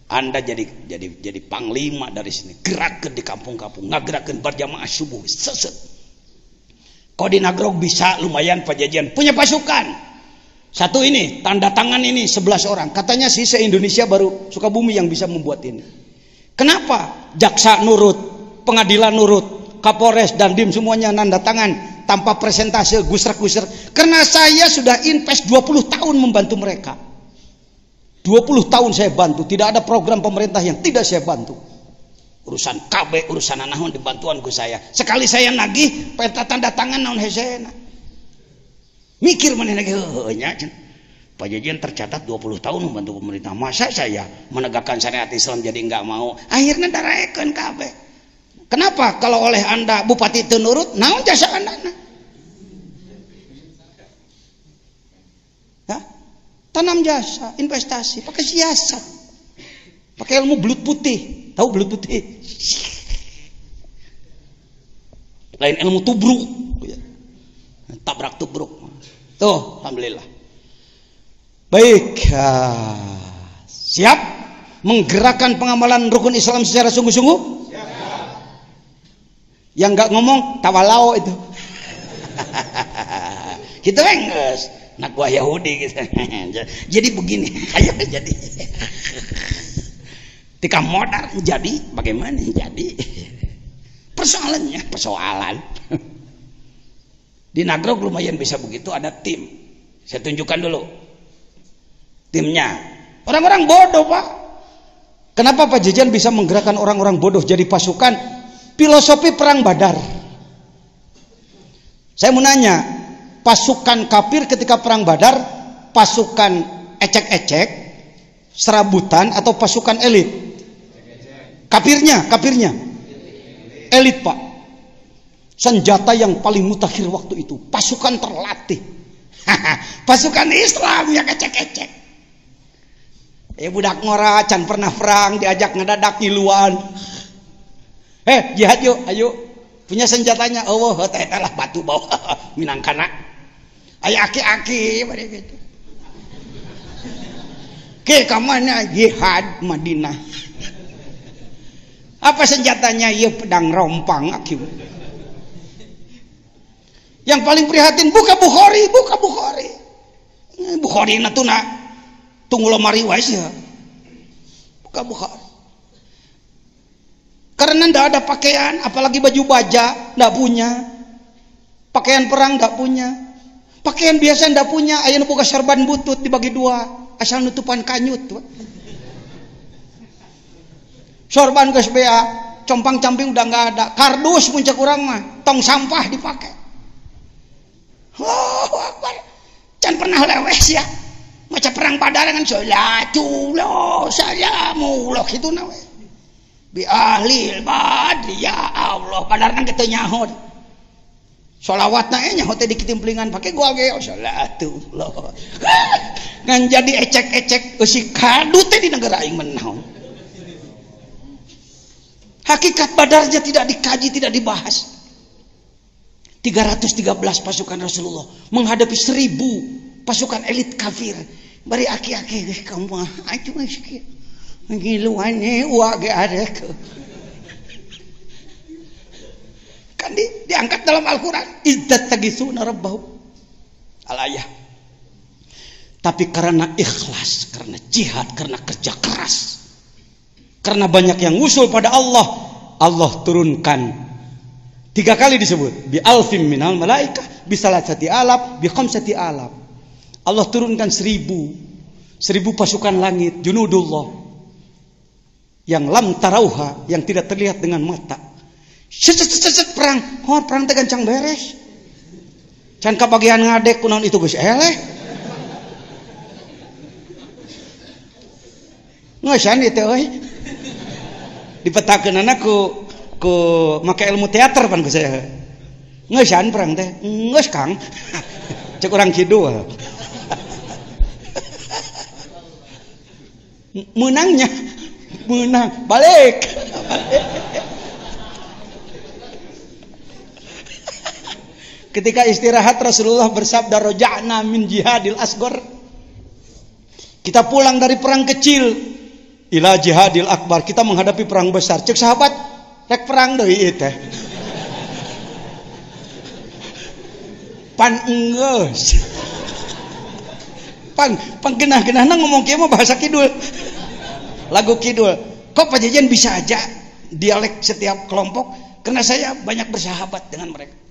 Anda jadi panglima dari sini, gerakkan di kampung-kampung, ngagerakkan berjamaah subuh, seset. Kau di Nagrog bisa lumayan pajajian, punya pasukan. Satu ini, tanda tangan ini 11 orang. Katanya sih se-Indonesia baru Sukabumi yang bisa membuat ini. Kenapa? Jaksa nurut, pengadilan nurut, Kapolres dan Dim semuanya nanda tangan tanpa presentase gusrak-gusrak. Karena saya sudah invest 20 tahun membantu mereka. 20 tahun saya bantu, tidak ada program pemerintah yang tidak saya bantu. Urusan KB, urusan naon dibantuan ku saya. Sekali saya nagih, peta tanda tangan naon hesena. Mikir maneh lagi nya. Pajajian tercatat 20 tahun membantu pemerintah. Masa saya menegakkan syariat Islam jadi enggak mau? Akhirnya daraekeun KB. Kenapa kalau oleh Anda bupati teu nurut, naon jasa Anda? Tanam jasa, investasi, pakai siasat, pakai ilmu belut putih. Tahu belut putih? lain ilmu tubruk. Tabrak tubruk. Tuh, alhamdulillah. Baik, siap menggerakkan pengamalan rukun Islam secara sungguh-sungguh? Siap. Yang nggak ngomong tawalau itu. Kita enggak nak gua Yahudi gitu. Jadi begini, kayak jadi. Tika modal jadi bagaimana jadi? Persoalan. Di Nagrog lumayan bisa begitu, ada tim. Saya tunjukkan dulu timnya. Orang-orang bodoh, Pak. Kenapa Pak Jajan bisa menggerakkan orang-orang bodoh jadi pasukan? Filosofi perang Badar. Saya mau nanya, pasukan kafir ketika perang Badar, pasukan ecek-ecek, serabutan atau pasukan elit? Kafirnya elit, Pak. Senjata yang paling mutakhir waktu itu, pasukan terlatih. Pasukan Islam yang ecek-ecek. Budak ngora can pernah perang, diajak ngedadak ngiluan. Jihad yuk, ayo. Punya senjatanya, lah batu bawa minangkana. Ayo aki-aki pada gitu. Ke kamana jihad Madinah. Apa senjatanya? Ya pedang rompang aki. Yang paling prihatin buka Bukhari. Bukhari natuna tunggu lemari wais ya. Buka Bukhari. Karena ndak ada pakaian, apalagi baju baja ndak punya. Pakaian perang ndak punya. Pakaian biasa ndak punya, ayeuna boga sorban butut dibagi dua, asal nutupan kanyut. Sorban geus bea, compang-camping udah nggak ada. Kardus puncak urang mah, tong sampah dipakai. Akbar. Can pernah lewes ya. Maca perang Badar kan salatullah salamullah kitu nawe. Bi ahlil badri ya Allah. Badar kan kitu nyaho. Sholawatna nyaho teh dikitimplingan pake gua ge salatullah. Ngan jadi ecek-ecek eusi kadu teh di negara aing menaon. Hakikat Badarnya tidak dikaji, tidak dibahas. 313 pasukan Rasulullah menghadapi 1000 pasukan elit kafir. Bari aki-aki kamu aja masih ngiluannya uage ada kan diangkat dalam Al-Quran izdat tagisuna rabbahu al-ayah. Tapi karena ikhlas, karena jihad, karena kerja keras, karena banyak yang usul pada Allah, Allah turunkan 3 kali disebut bi alfim minal malaikah bi salasati alaf bi khamsati alaf. Allah turunkan 1000 pasukan langit junudullah yang lam tarauha, yang tidak terlihat dengan mata. Set perang, perang teh gancang beres. Can kabagian ngadek kunaon itu geus eleh. Ngeusan itu euy. Dipetakeunana ku make ilmu teater pan saya. Ngeusan perang teh. Geus Kang. Cek urang kidul. Menang balik. Ketika istirahat Rasulullah bersabda roja'na min jihadil asgor. Kita pulang dari perang kecil ila jihadil akbar, kita menghadapi perang besar. Cek sahabat, rek perang deui teh. Pan enggeus. Pan genah-genahna ngomong kieu mah bahasa kidul. Lagu kidul. Kok Pak Jajan bisa aja dialek setiap kelompok? Karena saya banyak bersahabat dengan mereka.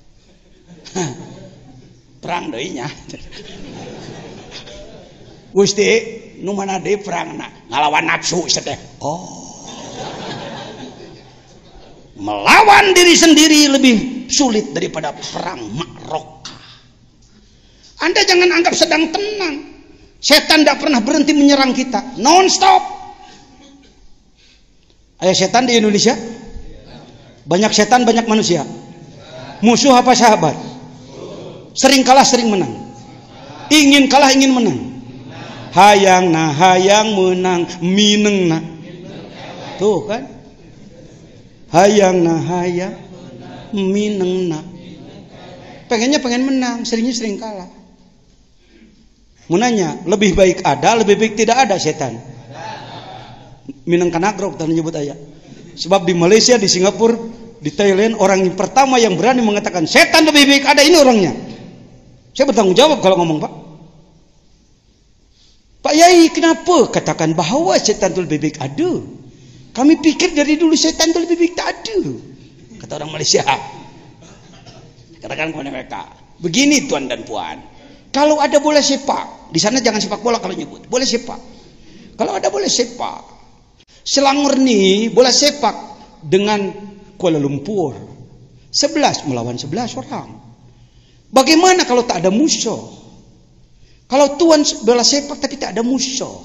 Perang deui nya. Gusti, nu mana deui perangna? Ngalawan nafsu teh. Melawan diri sendiri lebih sulit daripada perang Ma'rakah. Anda jangan anggap sedang tenang. Setan tidak pernah berhenti menyerang kita, non stop. Ada setan di Indonesia? Banyak setan, banyak manusia. Musuh apa sahabat? Sering kalah, sering menang. Ingin kalah, ingin menang. Hayang na hayang menang, mineng na. Tuh kan? Hayang na hayang minengna. Pengennya pengen menang, seringnya sering kalah. Mau nanya, lebih baik ada, lebih baik tidak ada setan? Mineng kanagrok tadi nyebut ayat. Sebab di Malaysia, di Singapura, di Thailand, orang yang pertama yang berani mengatakan setan lebih baik ada, ini orangnya. Saya bertanggung jawab kalau ngomong, Pak. Pak Yai, kenapa katakan bahwa setan itu lebih baik ada? Kami pikir dari dulu setan itu lebih baik tak ada. Kata orang Malaysia. Katakan kepada mereka, begini tuan dan puan, kalau ada bola sepak, di sana jangan sepak bola kalau nyebut, bola sepak. Kalau ada bola sepak, Selangor nih bola sepak dengan Kuala Lumpur, 11 melawan 11 orang. Bagaimana kalau tak ada musuh? Kalau tuan bola sepak tapi tak ada musuh,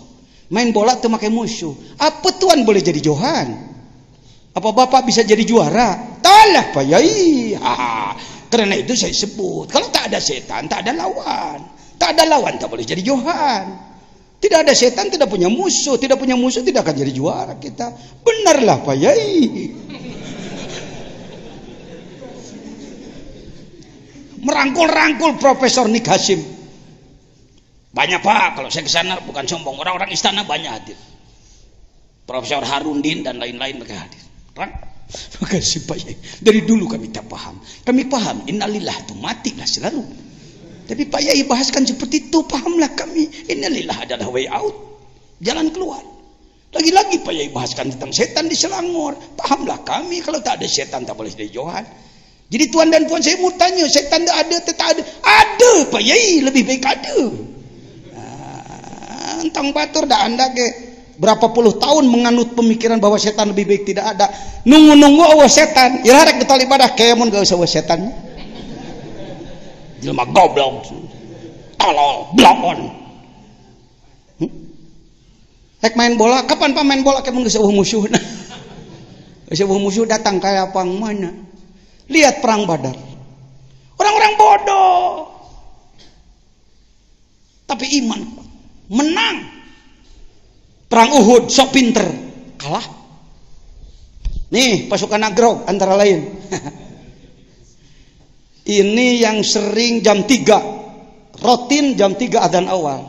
main bola tuh pakai musuh, apa tuan boleh jadi johan? Apa bapak bisa jadi juara? Talah Pak Yai. Karena itu saya sebut, kalau tak ada setan, tak ada lawan. Tak ada lawan, tak boleh jadi johan. Tidak ada setan, tidak punya musuh. Tidak punya musuh, tidak akan jadi juara kita. Benarlah Pak Yai. Merangkul-rangkul Profesor Nik Hasim. Banyak Pak, kalau saya ke sana bukan sombong. Orang-orang istana banyak hadir. Profesor Harundin dan lain-lain mereka hadir. Makasih Pak Yai. Dari dulu kami tak paham. Kami paham innalillah itu matilah selalu. Tapi Pak Yai bahaskan seperti itu, pahamlah kami. Innalillah adalah way out, jalan keluar. Lagi-lagi Pak Yai bahaskan tentang setan di Selangor, pahamlah kami. Kalau tak ada setan tak boleh jadi johan. Jadi tuan dan puan, saya mau tanya, setan tak ada, tak ada? Ada Pak Yai, lebih baik ada. Entang batur dah anda ke berapa puluh tahun menganut pemikiran bahwa setan lebih baik tidak ada. Nunggu-nunggu awas setan. Ya rek betul ibadah kemun gak usah awas setan. Jelma goblok. Tolol, blokon. Rek main bola, kapan Pak main bola kemun gak usah musuh. Usah musuh datang kayak apa mana. Lihat perang Badar. Orang-orang bodoh. Tapi iman menang. Perang Uhud sok pinter, kalah. Nih pasukan Agrok antara lain. Ini yang sering jam 3, rutin jam 3 adzan awal.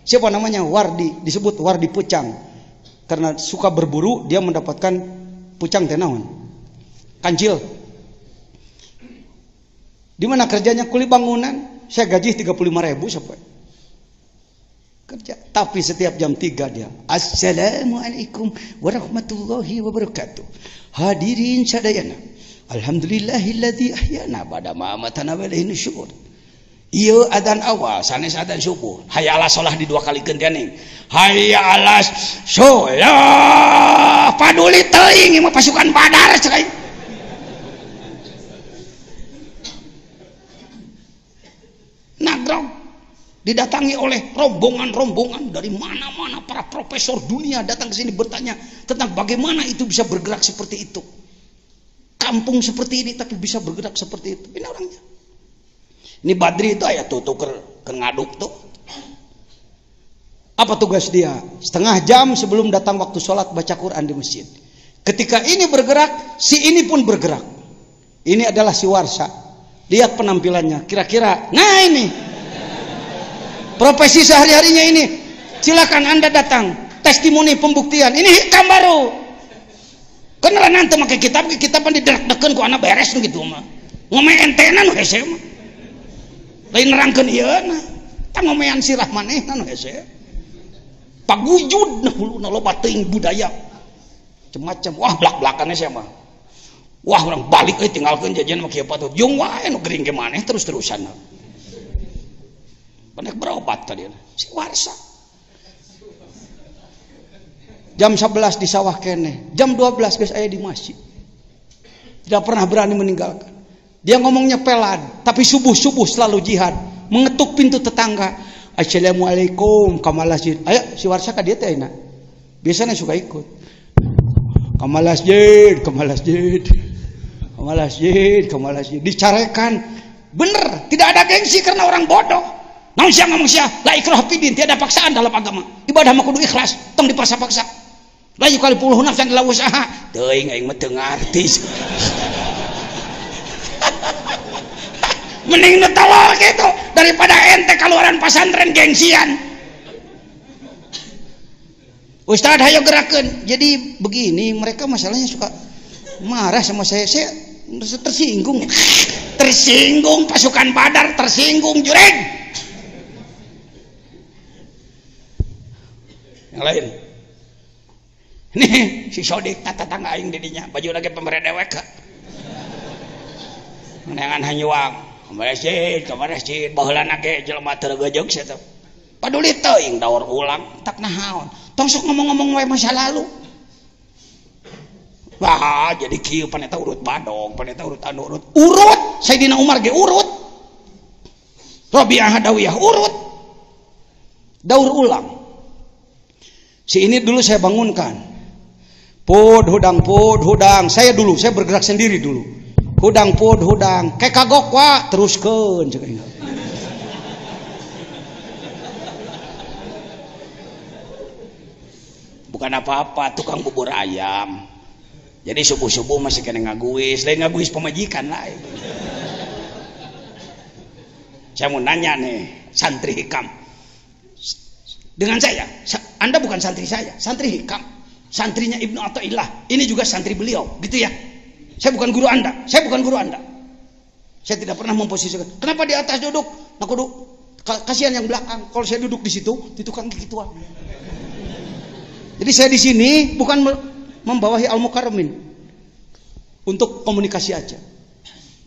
Siapa namanya? Wardi, disebut Wardi Pucang. Karena suka berburu, dia mendapatkan pucang tenawan. Kancil. Di mana kerjanya? Kuli bangunan. Saya gaji 35.000 sampai. Kerja, tapi setiap jam 3 dia Assalamualaikum warahmatullahi wabarakatuh. Hadirin sadayana, alhamdulillahilladzi ahyana ba'da ma amatana wa ilaihi nusyur. Ieu adzan awal sanes adzan subuh. Hayya 'alas shalah di 2 kali gentian. Hayya 'alas shalah. Paduli teuing mah pasukan Badar cerai. Nagrong didatangi oleh rombongan-rombongan dari mana-mana, para profesor dunia datang ke sini bertanya tentang bagaimana itu bisa bergerak seperti itu. Kampung seperti ini tapi bisa bergerak seperti itu. Ini orangnya. Ini Badri itu ayat tuh ke ngaduk tuh. Apa tugas dia? Setengah jam sebelum datang waktu sholat baca Quran di masjid. Ketika ini bergerak, si ini pun bergerak. Ini adalah si Warsa. Lihat penampilannya. Kira-kira, nah ini profesi sehari-harinya ini. Silakan Anda datang, testimoni pembuktian. Ini hikam baru. Kenapa nanti pakai kitab diderak-dekan ku anak beres gitu mah. Ngomong entenan hese mah. Lain nerangkeun ieu na. Tah ngomean sirah manehna nu hese. Pagujud nah huluna loba teuing budaya. Macam wah blak-blakannya siapa? Wah orang balik tinggalkeun jajan mah kieu patut. Jeung wae nu gering ke maneh terus-terusan. Banyak berobat tadi si Warsa. Jam 11 di sawah kene, jam 12 guys aya di masjid. Tidak pernah berani meninggalkan. Dia ngomongnya pelan, tapi subuh-subuh selalu jihad, mengetuk pintu tetangga. Assalamualaikum kamalasjid. Ayo si Warsa ka dieu teh ayeuna. Biasanya suka ikut. Kamalasjid. Dicarekan. Bener, tidak ada gengsi karena orang bodoh. Namun siang ngomong siang, la ikrah fidin, tiada paksaan dalam agama. Ibadah mah kudu ikhlas, tong dipaksa-paksa. La yukallifu nafsan illa wus'aha. Teuing aing mah teu ngarti. Mending nu tolol gitu daripada ente keluaran pesantren gengsian. Ustadz hayo gerakan. Jadi begini, mereka masalahnya suka marah sama saya tersinggung. Tersinggung pasukan Badar, tersinggung jureng. Yang lain nih si Sodik tatangga aing didinya baju lagi pemberi dewek menangan hanyuang kemarin sih baheulana ge jelema teu gejog sia teh paduli teuing daur ulang tak nahaon tong sok ngomong-ngomong wae masa lalu. Wah jadi kieu paneta urut badog paneta urut Sayyidina Umar ge urut Rabi'ah Hadawiyah urut daur ulang. Si ini dulu saya bangunkan. Pud hudang. Saya bergerak sendiri dulu. Hudang. Kayak kagok wa teruskeun ceuk aing. Bukan apa-apa, tukang bubur ayam. Jadi subuh-subuh masih kena ngaguis, lain ngaguis pemajikan lain. Saya mau nanya nih, santri Hikam. Dengan saya, Anda bukan santri saya, santri Hikam, santrinya Ibnu Athaillah, ini juga santri beliau, gitu ya. Saya bukan guru Anda, saya tidak pernah memposisikan. Kenapa di atas duduk? Nah, kudu kasihan yang belakang. Kalau saya duduk di situ, di tukang gituan. Jadi saya di sini bukan membawahi Al-Mukarramin untuk komunikasi aja.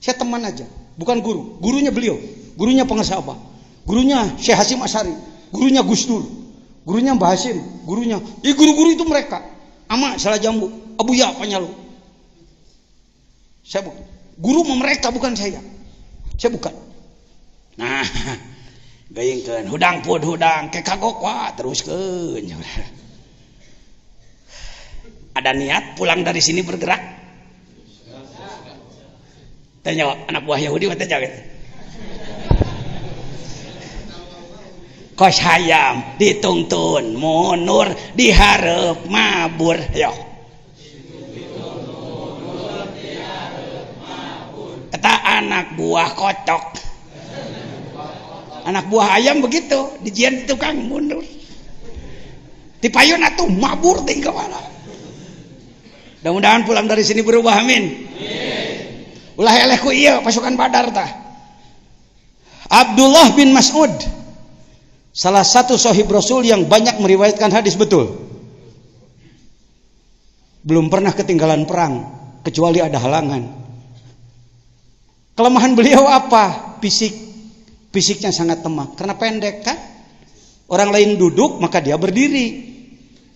Saya teman aja, bukan guru. Gurunya beliau, gurunya pengusaha apa? Gurunya Syekh Hasyim Asy'ari, gurunya Gus Dur, gurunya Mbah Hasyim, gurunya. Jadi guru-guru itu mereka. Ama Salah Jambu, Abu Ya Panyalu. Saya bukan. Guru mereka bukan saya. Saya bukan. Nah, gayengkeun hudang ke kagok wa teruskeun. Ada niat pulang dari sini bergerak? Tanya anak buah Yahudi tanya gitu. Kos hayam dituntun munur dihareup mabur yo. Kata anak buah kocok. Anak buah ayam begitu dijian tukang mundur. Dipayun atuh mabur teh ka mana. Mudah-mudahan pulang dari sini berubah amin. Ulah eleh ku ieu pasukan Badar tah. Abdullah bin Mas'ud salah satu sahib Rasul yang banyak meriwayatkan hadis betul. Belum pernah ketinggalan perang kecuali ada halangan. Kelemahan beliau apa? Fisiknya sangat lemah karena pendek kan. Orang lain duduk maka dia berdiri.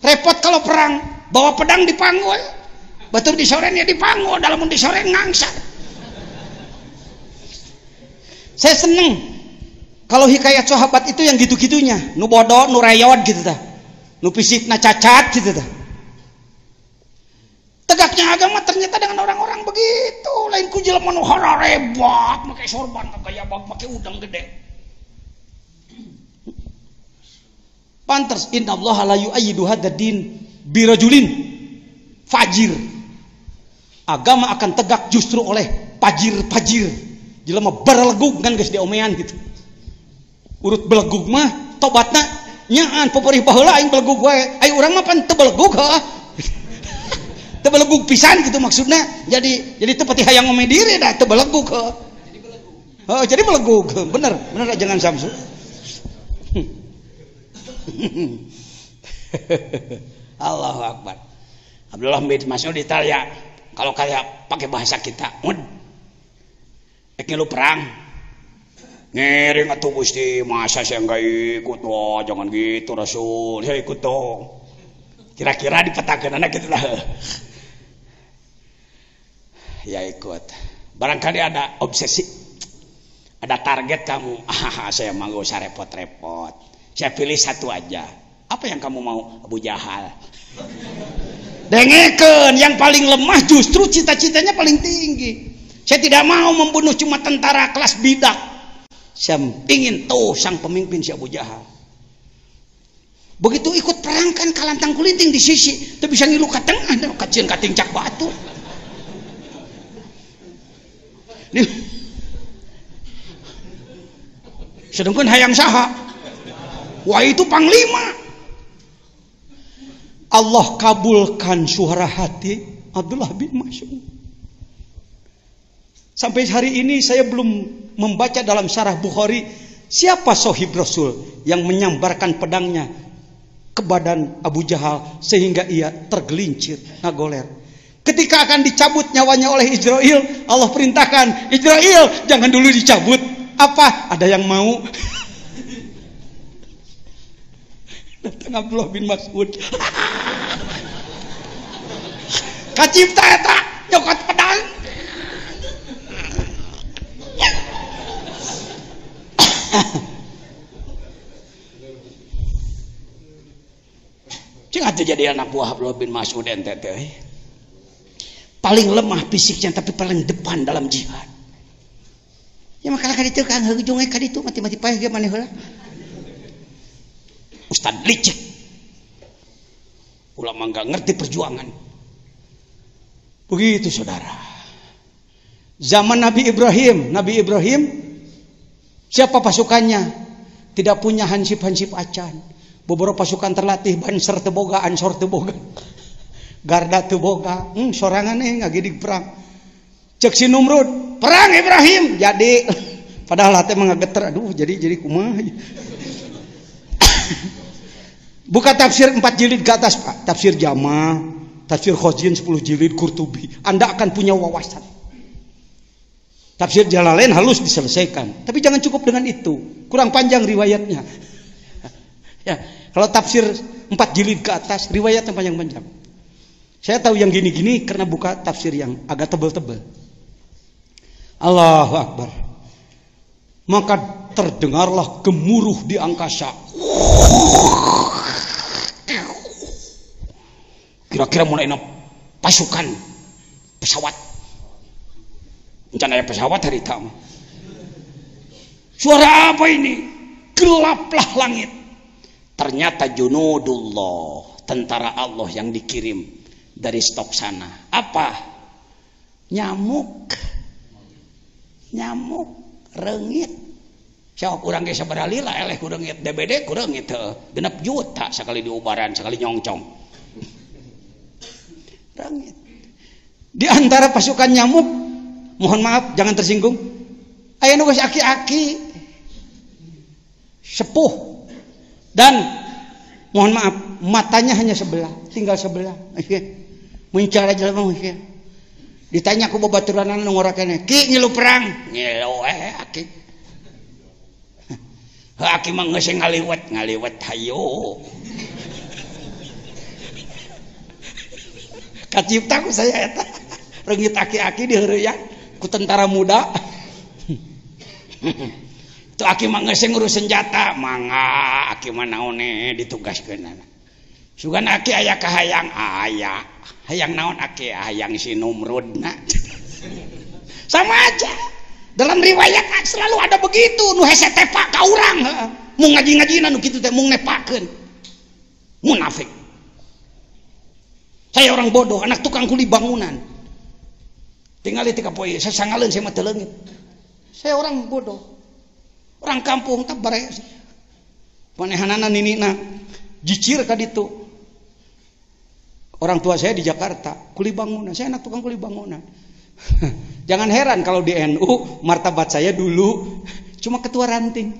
Repot kalau perang, bawa pedang dipanggul. Batur disoren ya dipanggul, dalam disoren ngangsa. Saya seneng kalau hikayat sahabat itu yang gitu-gitunya, nu bodoh, nu rayot gitu dah, nu fisikna cacat gitu dah. Tegaknya agama ternyata dengan orang-orang begitu, lain ku jelema nu hararebak, make sorban, gaya bag, make udang gede. Pantes innallaha la yu'ayyidu hadzal din birajulin fajir. Agama akan tegak justru oleh fajir-fajir. Jelema berlegug kan geus diomean gitu. Urut belegug mah tobatna nyaan peperih baheula aing belegug wae. Ai urang mah pan teu belegug heuh. Teu belegug pisan gitu maksudna. Jadi teu pati hayang ngome diri dah teu belegug heuh. Jadi belegug. Bener jangan Samsu. Allahu Akbar. Abdullah bin Mas'ud ditanya, kalau kayak pakai bahasa kita, lu perang. Ngiring atuh Gusti, masa saya enggak ikut? Wah, jangan gitu Rasul. Saya ikut dong. Kira-kira dipetakeun anak gitu lah. Ya ikut. Barangkali ada obsesi. Ada target kamu. Saya mau gak usah repot-repot. Saya pilih satu aja. Apa yang kamu mau? Abu Jahal. Dengekeun, yang paling lemah justru cita-citanya paling tinggi. Saya tidak mau membunuh cuma tentara kelas bidak. Saya ingin tuh sang pemimpin si Abu Jahal. Begitu ikut perang kan kalantang kulinting di sisi, tapi bisa ngilu ka tengah, kacieun kating cak batu. sedangkan hayang saha. Wah itu panglima. Allah kabulkan suara hati Abdullah bin Mas'ud. Sampai hari ini saya belum membaca dalam syarah Bukhari siapa sohib Rasul yang menyambarkan pedangnya ke badan Abu Jahal sehingga ia tergelincir, ngagoler. Ketika akan dicabut nyawanya oleh Israel, Allah perintahkan, Israel jangan dulu dicabut. Apa? Ada yang mau? Datang Abdullah bin Mas'ud. Kacipta eta nyokot pedang. Cing atuh jadi anak buah Abdullah bin Mas'ud ente teh. Paling lemah fisiknya tapi paling depan dalam jihad. Ya makalah ka ditu Kang heujung ka ditu mati-mati paeh ge maneh heula. Ustad licik. Ulama enggak ngerti perjuangan. Begitu saudara. Zaman Nabi Ibrahim siapa pasukannya? Tidak punya hansip-hansip acan. Beberapa pasukan terlatih Banser teu boga, Ansor teu boga. Garda teu boga. Sorangan ngagidig perang. Cek si Numrud, perang Ibrahim jadi. Padahal hati mengageter, aduh jadi kumaha. Buka tafsir 4 jilid ke atas Pak. Tafsir Jama, tafsir Khazin 10 jilid, Qurtubi. Anda akan punya wawasan. Tafsir Jalalain halus diselesaikan. Tapi jangan cukup dengan itu. Kurang panjang riwayatnya. Ya, kalau tafsir 4 jilid ke atas, riwayatnya panjang-panjang. Saya tahu yang gini-gini karena buka tafsir yang agak tebal-tebal. Allahu Akbar. Maka terdengarlah gemuruh di angkasa. Kira-kira mulai pasukan pesawat. Rencana pesawat hari tamu. Suara apa ini? Gelaplah langit. Ternyata junudullah, tentara Allah yang dikirim dari stok sana. Apa? Nyamuk, reungit. Sok urang ge sabaraha lila eleh ku reungit, DBD ku reungit teu 6 juta sekali diubaran, sekali nyongcong. Reungit. Di antara pasukan nyamuk, mohon maaf jangan tersinggung. Aya nu geus aki-aki. Sepuh. Dan mohon maaf, matanya hanya sebelah, tinggal sebelah. Muncul aja mah ditanya ku babaturan anu ngorakene, "Ki ngilu perang?" "Ngilu aki." Aki mah geus ngaliwat hayo. Kacipta ku saya eta. Reungit aki-aki diheureuyan ku tentara muda. Itu aki mah geus ngurus senjata, mangga aki mah naone ditugaskeun. Sugan aki aya ka hayang aya. Hayang naon aki? Hayang si Numrudna. Sama aja. Dalam riwayat selalu ada begitu, nu hese tepak ka urang, mun ngaji-ngajina nu kitu teh mung nepakeun. Munafik. Saya orang bodoh, anak tukang kuli bangunan. Tinggal di tiga poe, saya sangaleun saya mah teu leungit. Saya orang bodoh. Orang kampung tak bare. Manehanana ninina jicir ka ditu. Orang tua saya di Jakarta, kuli bangunan. Saya anak tukang kuli bangunan. Jangan heran kalau di NU martabat saya dulu cuma ketua ranting.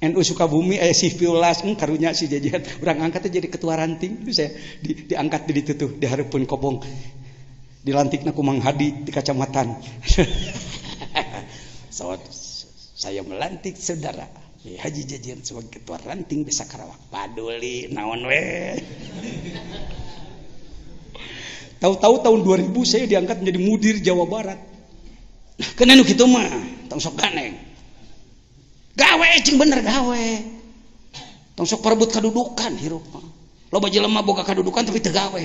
NU Sukabumi aya si Piulas karunya si jajan urang angkatnya jadi ketua ranting. Itu saya diangkat di ditu tuh di hareupeun kobong. Dilantikna ku Mang Hadi di kacamatan. So, saya melantik saudara Haji Jajan sebagai ketua ranting Desa Karawak. Paduli naon we. Tahu-tahu tahun 2000 saya diangkat menjadi mudir Jawa Barat. Nah, kena nu kitu mah, tong sok ganeng. Gawe cing bener gawe. Tong sok perebut kadudukan hirup mah. Loba jelema boga kadudukan tapi teu gawe.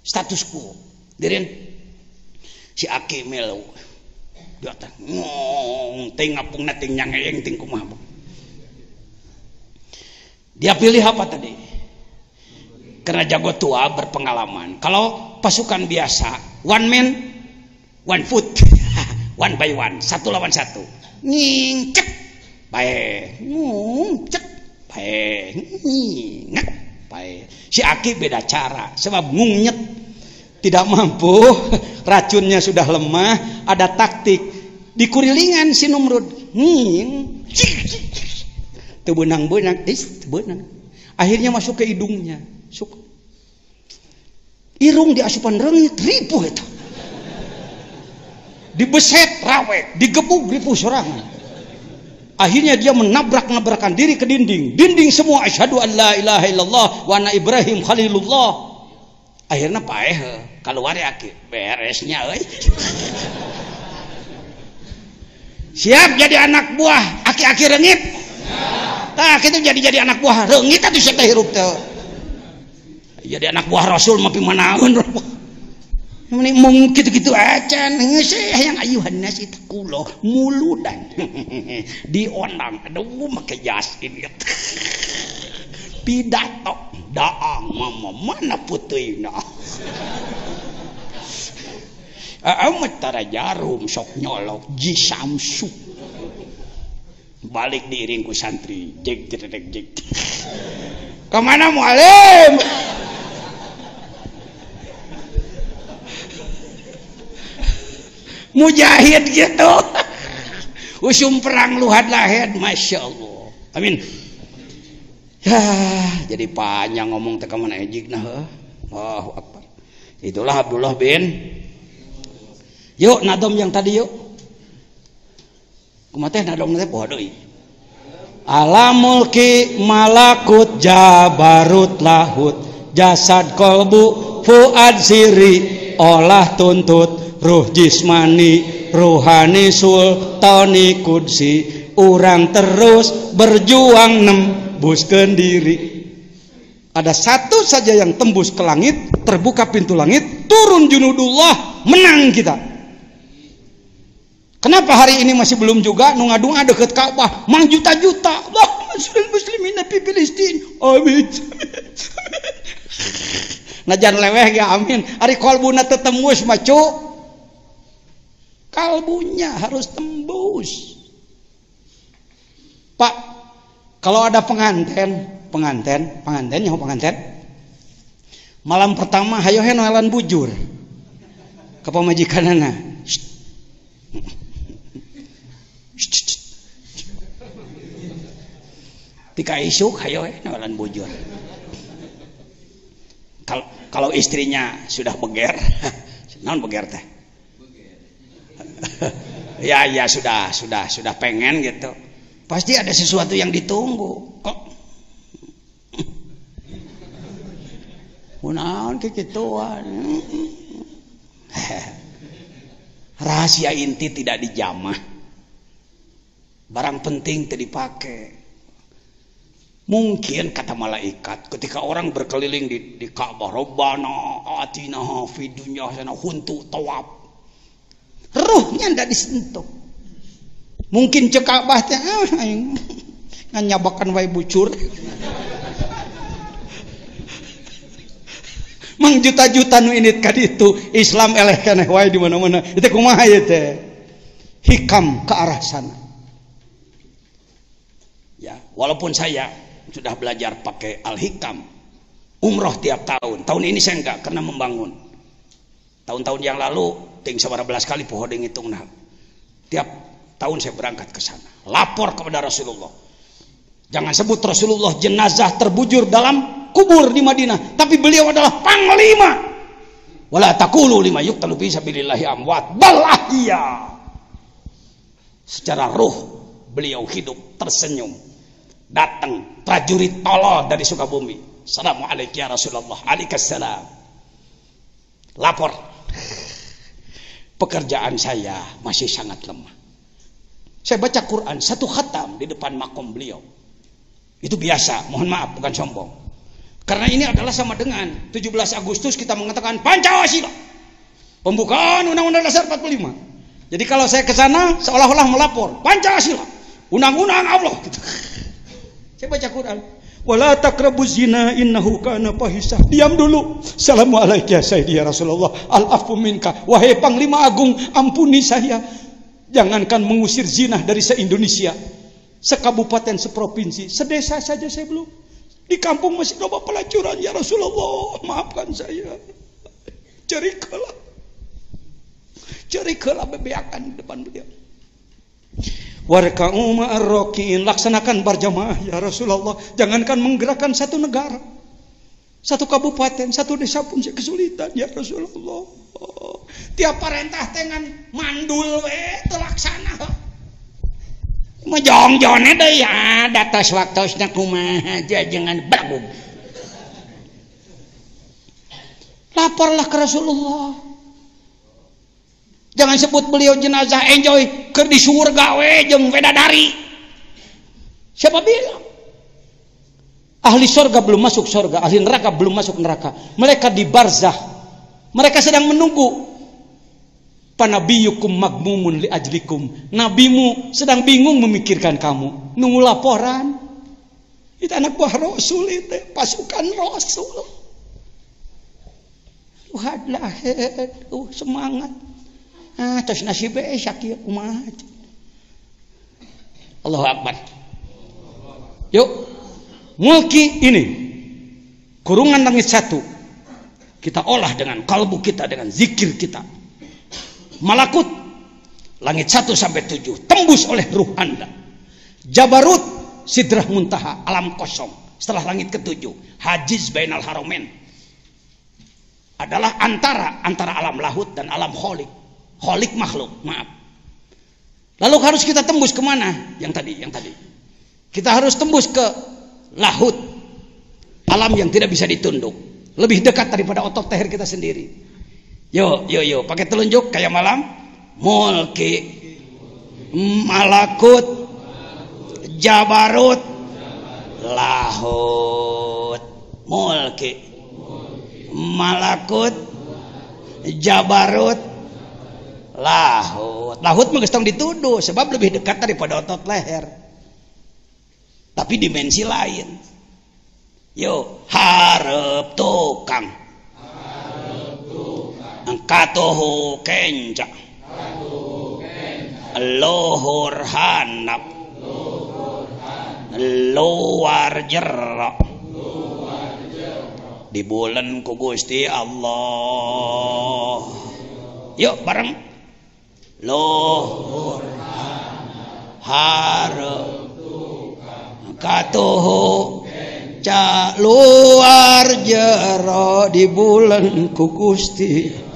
Status quo. Direun si Aki melu. Dia teh ngong teh ngapungna teh nyangeeng ting kumaha. Dia pilih apa tadi? Karena jago tua berpengalaman. Kalau pasukan biasa, one man, one foot, one by one, 1 lawan 1. ngingcek bae ngungcek bae ngingek bae. Si Aki beda cara sebab ngungnyet tidak mampu, racunnya sudah lemah, ada taktik dikurilingan si Numrud nging teu beunang-beunang benang. Akhirnya masuk ke hidungnya, irung diasupan reungit ripuh eta. Dibeset rawek, digebuk ripuh sorangan. Akhirnya dia menabrak-nabrakan diri ke dinding. Dinding semua asyhadu an la ilaha illallah wa anna Ibrahim khalilullah. Akhirnya paeh keluar Aki beresnya euy. Siap jadi anak buah aki-aki reungit? Tah kitu jadi anak buah reungit atuh sia teh hirup teh. Jadi anak buah Rasul mah pimanaeun. Mung gitu-gitu acan geus hayang ayuhan nasi kulo muludan diondang aduh make jas ini pidato daang mama mana puteuina amat tara jarum sok nyolok ji Samsu balik diiring ku santri jek kemana mualim mujahid gitu usum perang luhad lahed masya Allah amin ya jadi panjang ngomong teka mana ejik nah Allahu Akbar. Itulah Abdullah bin yuk nadom yang tadi yuk kumateh nadom teh poho deui alam mulki malakut jabarut lahut jasad kolbu fuad siri olah tuntut ruh jismani ruhani sultani kudsi urang terus berjuang nembuskeun diri. Ada satu saja yang tembus ke langit, terbuka pintu langit, turun junudullah, menang kita. Kenapa hari ini masih belum juga nu ngadunga deket Ka'bah mang juta-juta Allahumma sholli muslimin fi Filistin amin. Najan leweh ge amin ari kolbuna teu tembus mah cu kalbunya harus tembus. Pak, kalau ada pengantin malam pertama hayo noelan bujur ke pamajikanana. Tika isuk hayo noelan bujur. Kalau istrinya sudah beger, naon beger teh? ya sudah pengen gitu pasti ada sesuatu yang ditunggu kok kunaon kikituan. Rahasia inti tidak dijamah, barang penting teu dipake. Mungkin kata malaikat ketika orang berkeliling di Ka'bah Rabbana atina fid dunya hasanah huntu tawaf ruhnya ndak disentuh. Mungkin cek Ka'bah teh nganyabakan wae bucur. Mang juta-juta nu init ka ditu Islam eleh keneh wae di mana-mana. Itu kumaha ieu teh? Hikam ke arah sana. Ya, walaupun saya sudah belajar pakai Al-Hikam umroh tiap tahun. Tahun ini saya enggak karena membangun. Tahun-tahun yang lalu ting 11 kali poho deung hitungna. Tiap tahun saya berangkat ke sana. Lapor kepada Rasulullah. Jangan sebut Rasulullah jenazah terbujur dalam kubur di Madinah, tapi beliau adalah panglima. Wala taqulu lima yuqtalu fi sabilillahi amwat bal ahya. Secara ruh beliau hidup tersenyum. Datang prajurit tolol dari Sukabumi. Assalamualaikum ya Rasulullah. Waalaikumsalam. Lapor. Pekerjaan saya masih sangat lemah. Saya baca Quran satu khatam di depan makom beliau. Itu biasa, mohon maaf bukan sombong. Karena ini adalah sama dengan 17 Agustus kita mengatakan Pancasila. Pembukaan Undang-Undang Dasar 45. Jadi kalau saya ke sana seolah-olah melapor Pancasila, undang-undang Allah gitu. Saya baca Quran. Wala taqrabuz zina innahu kana fahisah. Diam dulu. Assalamualaikum ya Sayyidi ya Rasulullah. Al-afu minka. Wahai Panglima Agung, ampuni saya. Jangankan mengusir zina dari se-Indonesia, sekabupaten, seprovinsi, sedesa saja saya belum. Di kampung masih loba pelacuran ya Rasulullah. Maafkan saya. Cerikalah bebeakan di depan beliau. Warka'u ma'arrokiin, laksanakan berjamaah ya Rasulullah. Jangankan menggerakkan satu negara, satu kabupaten, satu desa pun saya kesulitan ya Rasulullah. Tiap perintah dengan mandul terlaksana. Majong-jongnya deh ya, datas waktunya kumaha aja jangan bagum. Laporlah ke Rasulullah. Jangan sebut beliau jenazah enjoy keur di surga we jeung wedadari. Siapa bilang? Ahli surga belum masuk surga, ahli neraka belum masuk neraka. Mereka di barzah. Mereka sedang menunggu. Panabiyukum magmumun li ajlikum. Nabimu sedang bingung memikirkan kamu. Nunggu laporan. Itu anak buah Rasul itu, pasukan Rasul. Hadlah, semangat. Terus nasibnya syakir kumaha. Allahu Akbar. Yuk, mulki ini kurungan langit satu. Kita olah dengan kalbu kita, dengan zikir kita. Malakut langit 1 sampai 7 tembus oleh ruh Anda. Jabarut sidrah muntaha alam kosong setelah langit ke-7. Hajiz bainal haramain adalah antara alam lahut dan alam kholik. Kholik makhluk, maaf. Lalu harus kita tembus kemana? Yang tadi. Kita harus tembus ke lahut, alam yang tidak bisa ditunduk, lebih dekat daripada otot leher kita sendiri. Yo, pakai telunjuk kayak malam. Mulki, malakut, jabarut, lahut. Mulki, malakut, jabarut, lahut. Lahut mah geus tong dituduh sebab lebih dekat daripada otot leher. Tapi dimensi lain. Yo, hareup tukang. Katuhu kenca, luhur hanap, luar jerak, di bulan ku Gusti Allah. Yuk bareng. Luhur hareup katuhu kenca, luar jerak, di bulan ku Gusti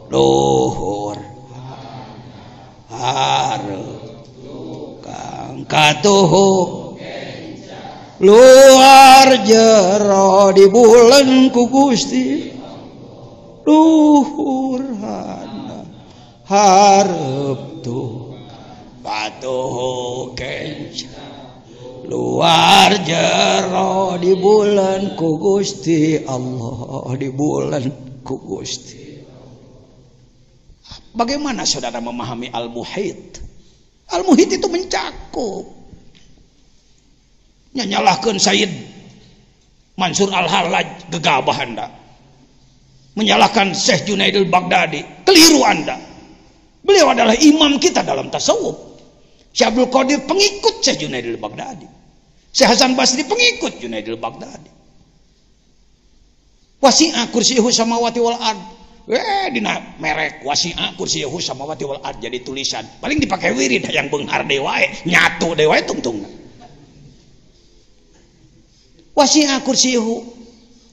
luhur hareup tukang katuhu luar jero, di bulan ku Gusti luhur hareup tukang katuhu kenca, luar jero, di bulan ku Gusti Allah, di bulan ku Gusti. Bagaimana saudara memahami al-muhit? Al-muhit itu mencakup. Nyalahkan Sayyid Mansur Al-Hallaj gegabah Anda. Menyalahkan Syekh Junaidul Baghdadi, keliru Anda. Beliau adalah imam kita dalam tasawuf. Syekh Abdul Qadir pengikut Syekh Junaidul Baghdadi. Syekh Hasan Basri pengikut Junaidul Baghdadi. Wasi'a kursiyuhu samawati wal ard. Dina merek wasi'a kursiyuhu samawati wal ard jadi tulisan. Paling dipakai wirid yang beunghar deui wae, nyatu deui wae tungtungna. Wasi'a kursiyuhu,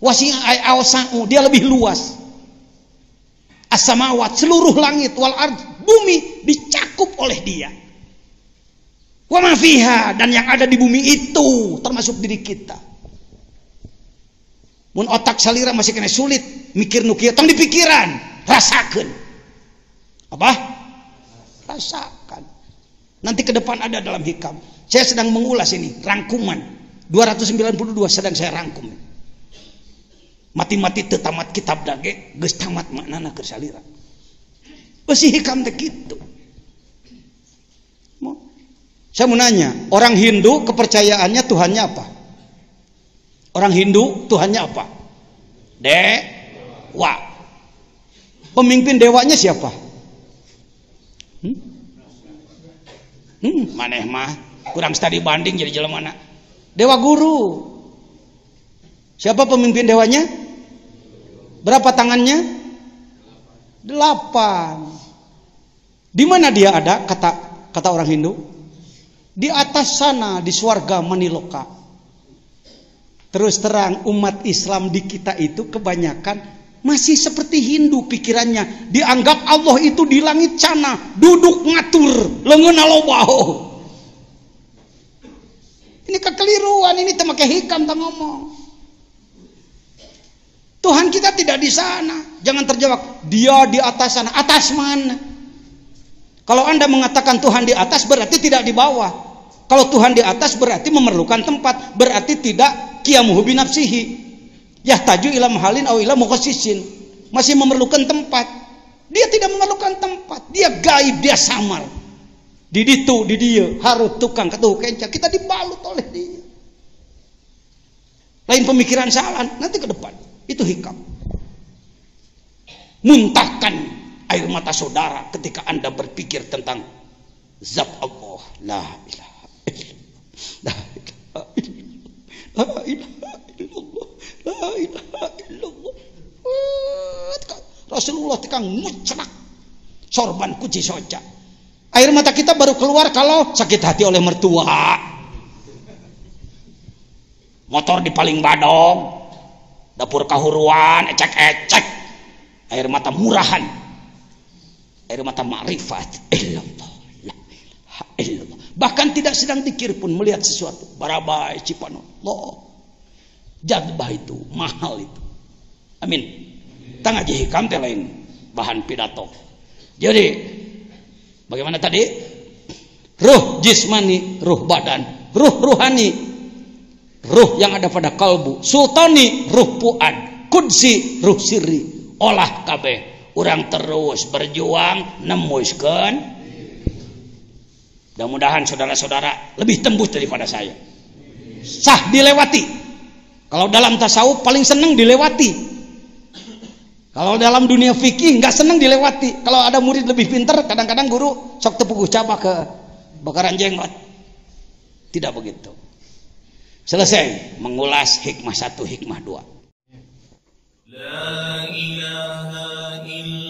wasi'a ay awsa'u, dia lebih luas. As-samawat, seluruh langit, wal ard, bumi dicakup oleh dia. Wa ma fiha, dan yang ada di bumi itu termasuk diri kita. Mun otak salira masih kena sulit mikir nu kieu, tong dipikiran, rasakeun. Apa? Rasakan. Nanti ke depan ada dalam hikam. Saya sedang mengulas ini, rangkuman 292 sedang saya rangkum. Mati-mati teu tamat kitab dage, geus tamat maknana keur salira. Beusi hikam teh kitu. Saya mau nanya, orang Hindu kepercayaannya Tuhannya apa? Orang Hindu Tuhannya apa? Dewa. Pemimpin dewanya siapa? Maneh mah kurang studi banding jadi jelema mana? Dewa guru. Siapa pemimpin dewanya? Berapa tangannya? 8. Di mana dia ada? Kata orang Hindu. Di atas sana, di swarga Maniloka. Terus terang, umat Islam di kita itu kebanyakan masih seperti Hindu pikirannya. Dianggap Allah itu di langit sana, duduk ngatur, leungeunna lobaho. Ini kekeliruan, ini teu make hikam teu ngomong. Tuhan kita tidak di sana. Jangan terjawab, dia di atas sana. Atas mana? Kalau Anda mengatakan Tuhan di atas, berarti tidak di bawah. Kalau Tuhan di atas, berarti memerlukan tempat. Berarti tidak qiyamuhu binafsihi. Yahtaju ila mahalin aw ila mukhassisin. Masih memerlukan tempat. Dia tidak memerlukan tempat. Dia gaib, dia samar. Di ditu, di dia, harut tukang ketuh kenca. Kita dibalut oleh dia. Lain pemikiran salah, nanti ke depan. Itu hikam. Muntahkan air mata saudara ketika Anda berpikir tentang zat Allah. La ilaha illallah. La ilaha illallah. La ilaha illallah. Rasulullah tekang mucrak sorban kuci soja. Air mata kita baru keluar kalau sakit hati oleh mertua. Motor di paling badong. Dapur kahuruan, ecek-ecek. Air mata murahan. Air mata ma'rifat. Illallah. Illallah. Bahkan tidak sedang dikir pun melihat sesuatu. Barabai, cipanon. Loh. Jadbah itu, mahal itu. Amin. Tang aja hikam teh lain bahan pidato. Jadi, bagaimana tadi? Ruh jismani, ruh badan. Ruh ruhani. Ruh yang ada pada kalbu, sultani ruh puad, kudsi ruh sirri, olah kabeh. Urang terus berjuang nemuskeun. Mudah-mudahan saudara-saudara lebih tembus daripada saya. Sah dilewati. Kalau dalam tasawuf paling senang dilewati. Kalau dalam dunia fikih nggak senang dilewati. Kalau ada murid lebih pintar, kadang-kadang guru sok tepuguh cabah ke bakaran jenggot. Tidak begitu. Selesai mengulas hikmah 1, hikmah 2. La ilaha illallah.